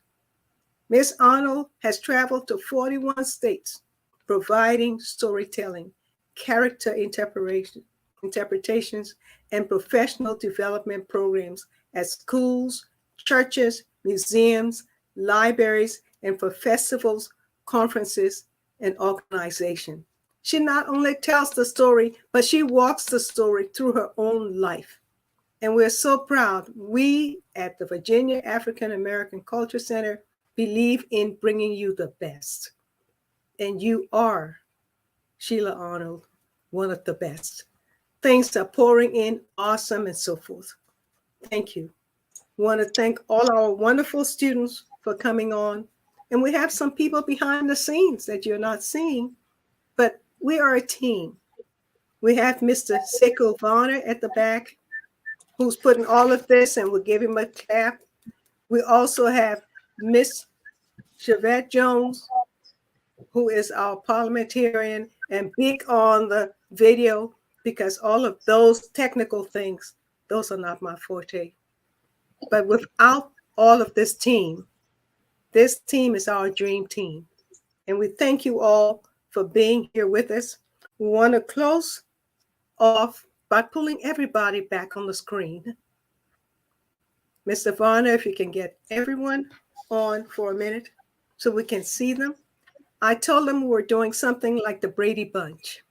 S2: Ms. Arnold has traveled to 41 states, providing storytelling, character interpretations, and professional development programs at schools, churches, museums, libraries, and for festivals, conferences, and organizations. She not only tells the story, but she walks the story through her own life. And we're so proud. We at the Virginia African American Culture Center believe in bringing you the best. And you are, Sheila Arnold, one of the best. Things are pouring in, awesome, and so forth. Thank you. We want to thank all our wonderful students for coming on. And we have some people behind the scenes that you're not seeing, but we are a team. We have Mr. Sekou Varner at the back, who's putting all of this, and we'll give him a clap. We also have Miss Shavette Jones, who is our parliamentarian and big on the video, because all of those technical things, those are not my forte. But without all of this team is our dream team. And we thank you all for being here with us. We want to close off by pulling everybody back on the screen. Mr. Varner, if you can get everyone on for a minute so we can see them. I told them we're doing something like the Brady Bunch.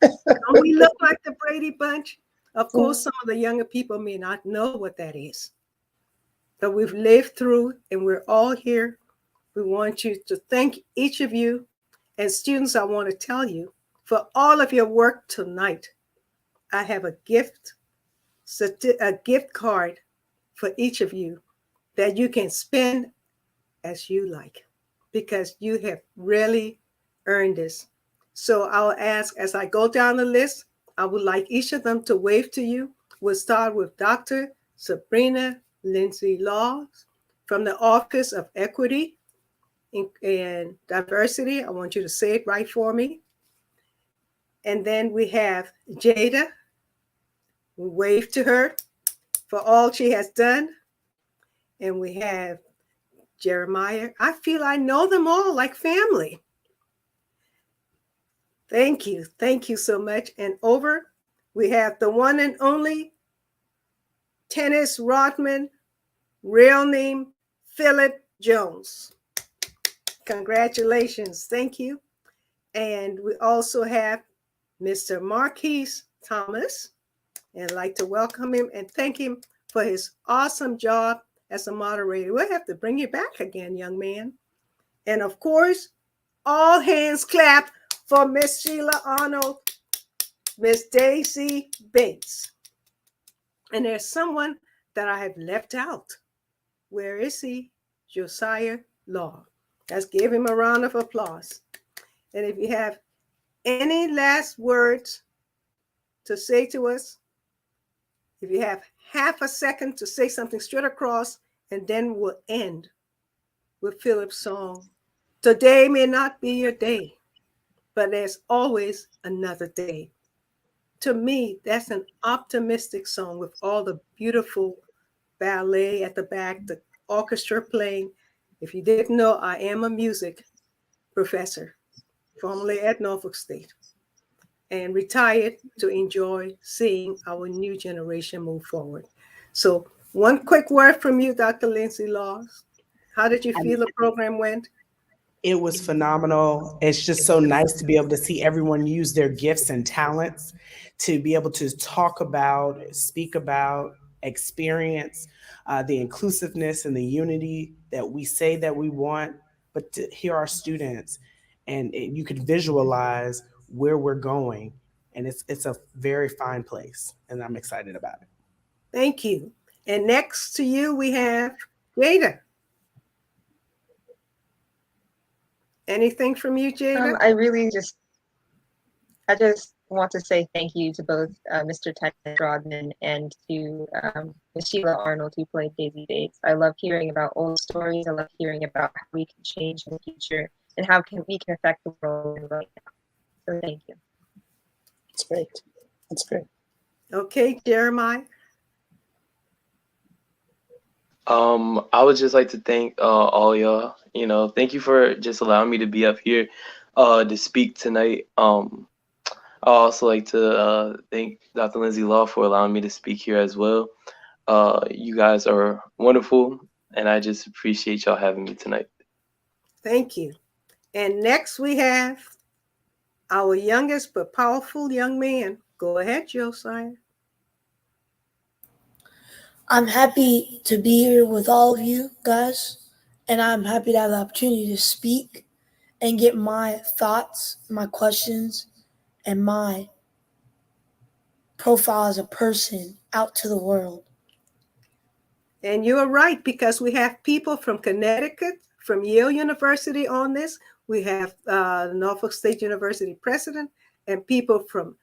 S2: Don't we look like the Brady Bunch? Of course, some of the younger people may not know what that is, but we've lived through and we're all here. We want you to thank each of you. And students, I want to tell you, for all of your work tonight, I have a gift card for each of you that you can spend as you like, because you have really earned this. So I'll ask, as I go down the list, I would like each of them to wave to you. We'll start with Dr. Sabrina Lindsay Laws from the Office of Equity and Diversity. I want you to say it right for me. And then we have Jada. We wave to her for all she has done. And we have Jeremiah. I feel I know them all like family. Thank you. Thank you so much. And over, we have the one and only Tennis Rodman, real name Philip Jones. Congratulations. Thank you. And we also have Mr. Marquise Thomas. And I'd like to welcome him and thank him for his awesome job as a moderator. We'll have to bring you back again, young man. And of course, all hands clap for Miss Sheila Arnold, Miss Daisy Bates. And there's someone that I have left out. Where is he? Josiah Law. Let's give him a round of applause. And if you have any last words to say to us, if you have half a second to say something straight across, and then we'll end with Philip's song. Today may not be your day, but there's always another day. To me, that's an optimistic song with all the beautiful ballet at the back, the orchestra playing. If you didn't know, I am a music professor, formerly at Norfolk State, and retired to enjoy seeing our new generation move forward. So one quick word from you, Dr. Lindsay Laws. How did you feel the program went?
S4: It was phenomenal. It's just so nice to be able to see everyone use their gifts and talents to be able to talk about, speak about, experience the inclusiveness and the unity that we say that we want, but to hear our students and you can visualize where we're going. And it's a very fine place, and I'm excited about it.
S2: Thank you. And next to you, we have Jada. Anything from you, Jada?
S7: I just want to say thank you to both Mr. Tennis Rodman and to Ms. Sheila Arnold, who played Daisy Bates. I love hearing about old stories. I love hearing about how we can change in the future and how we can affect the world right now. So thank you.
S3: That's great. That's great.
S2: Okay, Jeremiah.
S8: I would just like to thank all y'all. Thank you for just allowing me to be up here to speak tonight. I also like to thank Dr. Lindsay Law for allowing me to speak here as well. You guys are wonderful, and I just appreciate y'all having me tonight.
S2: Thank you. And next we have our youngest but powerful young man. Go ahead, Josiah.
S6: I'm happy to be here with all of you guys, and I'm happy to have the opportunity to speak and get my thoughts, my questions, and my profile as a person out to the world.
S2: And you are right, because we have people from Connecticut, from Yale University on this. We have Norfolk State University president and people from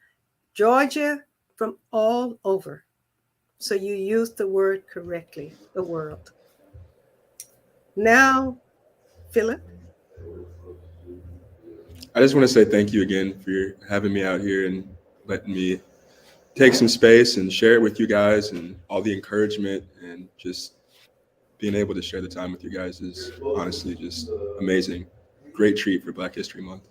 S2: Georgia, from all over. So you used the word correctly, the world. Now, Philip.
S9: I just want to say thank you again for having me out here and letting me take some space and share it with you guys, and all the encouragement, and just being able to share the time with you guys is honestly just amazing. Great treat for Black History Month.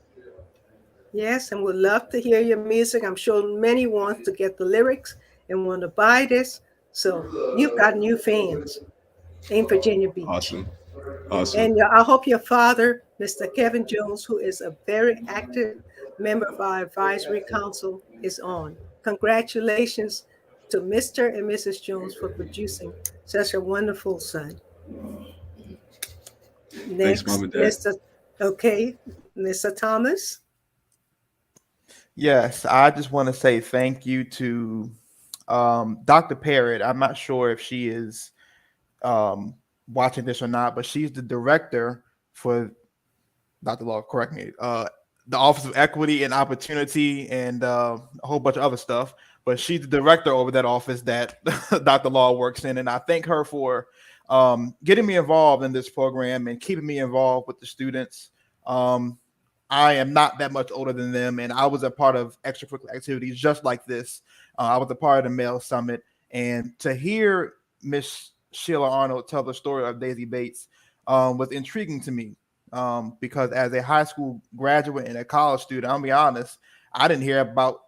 S2: Yes, and we'd love to hear your music. I'm sure many want to get the lyrics and want to buy this. So you've got new fans in Virginia Beach.
S9: Awesome.
S2: And I hope your father, Mr. Kevin Jones, who is a very active member of our advisory council, is on. Congratulations to Mr. and Mrs. Jones for producing such a wonderful son. Next,
S9: Thanks, Mom and Dad.
S2: Mr. Thomas.
S5: Yes, I just want to say thank you to Dr. Parrott. I'm not sure if she is watching this or not, but she's the director for, Dr. Law, correct me, the Office of Equity and Opportunity and a whole bunch of other stuff. But she's the director over that office that Dr. Law works in. And I thank her for getting me involved in this program and keeping me involved with the students. I am not that much older than them, and I was a part of extracurricular activities just like this. I was a part of the Male Summit, and to hear Miss Sheila Arnold tell the story of Daisy Bates was intriguing to me, because as a high school graduate and a college student, I'll be honest, I didn't hear about.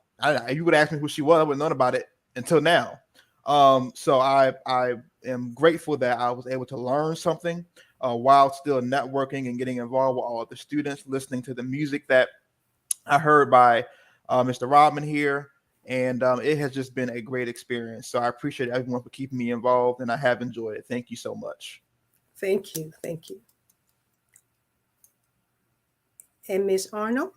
S5: You would ask me who she was, I wouldn't known about it until now. So I am grateful that I was able to learn something while still networking and getting involved with all of the students, listening to the music that I heard by Mr. Rodman here. And it has just been a great experience. So I appreciate everyone for keeping me involved, and I have enjoyed it. Thank you so much.
S2: Thank you. Thank you. And Ms. Arnold?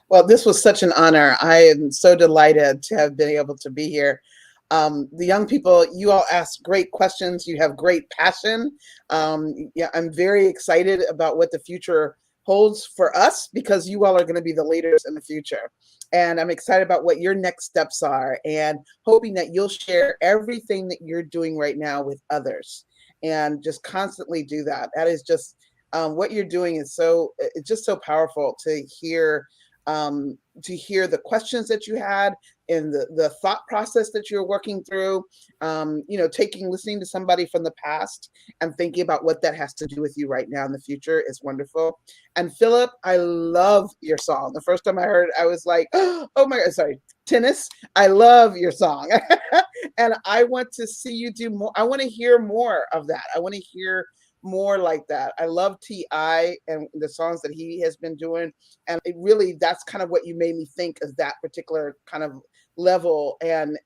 S3: Well, this was such an honor. I am so delighted to have been able to be here. The young people, you all ask great questions. You have great passion. Yeah, I'm very excited about what the future holds for us, because you all are going to be the leaders in the future. And I'm excited about what your next steps are, and hoping that you'll share everything that you're doing right now with others, and just constantly do that. That is just what you're doing is it's just so powerful to hear the questions that you had and the thought process that you're working through, listening to somebody from the past and thinking about what that has to do with you right now in the future is wonderful. And Philip, I love your song. The first time I heard it, I was like, oh my God, sorry, Tennis, I love your song. And I want to see you do more. I want to hear more of that. I want to hear more like that. I love T.I. and the songs that he has been doing. And it really, that's kind of what you made me think of, that particular kind of level and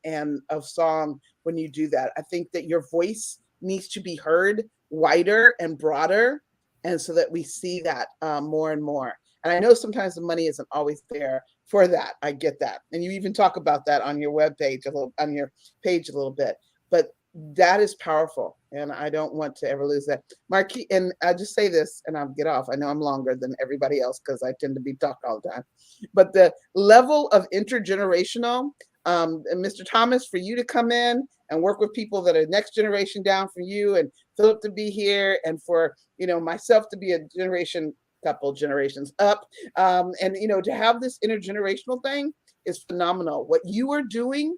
S3: of song when you do that. I think that your voice needs to be heard wider and broader, and so that we see that more and more. And I know sometimes the money isn't always there for that. I get that. And you even talk about that on your webpage, on your page a little bit. But that is powerful, and I don't want to ever lose that. Marquis, and I just say this, and I'll get off. I know I'm longer than everybody else because I tend to be talked all the time. But the level of intergenerational, and Mr. Thomas, for you to come in and work with people that are next generation down from you, and Philip to be here, and for myself to be a couple generations up, and to have this intergenerational thing is phenomenal. What you are doing,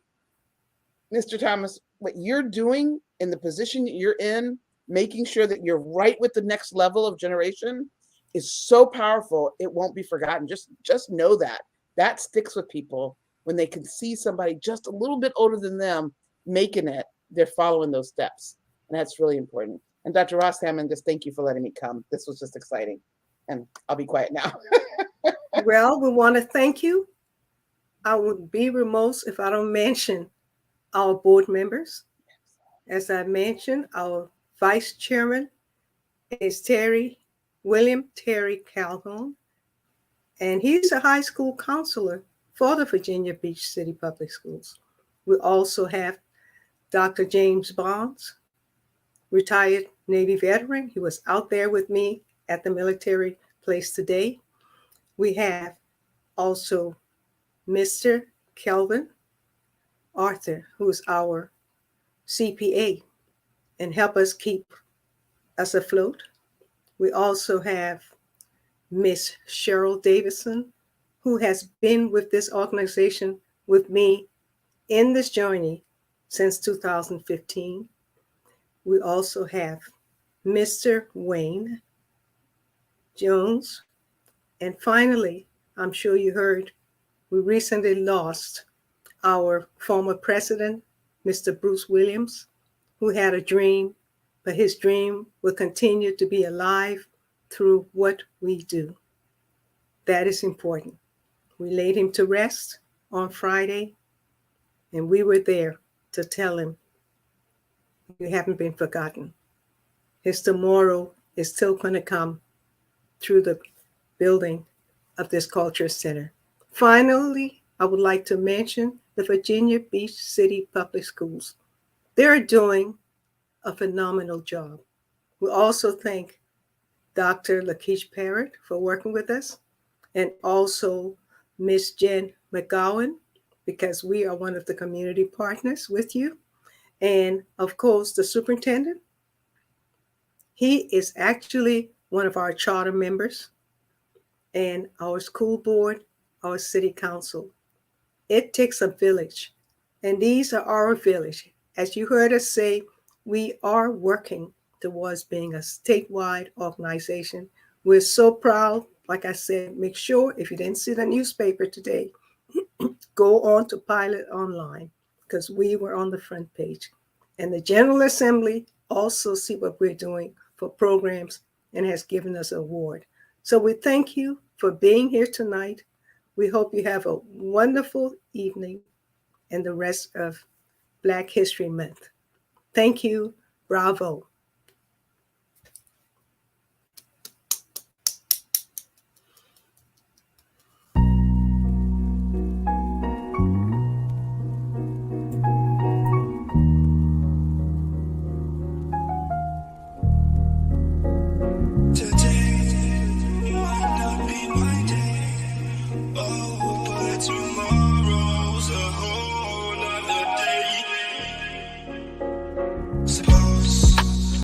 S3: Mr. Thomas, what you're doing in the position you're in, making sure that you're right with the next level of generation, is so powerful. It won't be forgotten. Just know that sticks with people when they can see somebody just a little bit older than them making it. They're following those steps, and that's really important. And Dr. Ross Hammond, just thank you for letting me come. This was just exciting, and I'll be quiet now.
S2: Well, we want to thank you. I would be remiss if I don't mention our board members. As I mentioned, our vice chairman is William Terry Calhoun, and he's a high school counselor for the Virginia Beach City Public Schools. We also have Dr. James Bonds, retired Navy veteran. He was out there with me at the military place today. We have also Mr. Kelvin Arthur, who is our CPA and help us keep us afloat. We also have Miss Cheryl Davison, who has been with this organization with me in this journey since 2015. We also have Mr. Wayne Jones. And finally, I'm sure you heard, we recently lost our former president, Mr. Bruce Williams, who had a dream, but his dream will continue to be alive through what we do. That is important. We laid him to rest on Friday, and we were there to tell him, you haven't been forgotten. His tomorrow is still going to come through the building of this culture center. Finally, I would like to mention the Virginia Beach City Public Schools. They're doing a phenomenal job. We also thank Dr. Lakeisha Parrott for working with us, and also Miss Jen McGowan, because we are one of the community partners with you. And of course, the superintendent, He is actually one of our charter members and our school board, our city council. It takes a village, and these are our village. As you heard us say, we are working towards being a statewide organization. We're so proud. Like I said, make sure if you didn't see the newspaper today, go on to Pilot Online because we were on the front page. And the General Assembly also see what we're doing for programs and has given us an award. So we thank you for being here tonight. We hope you have a wonderful evening and the rest of Black History Month. Thank you. Bravo.
S10: Today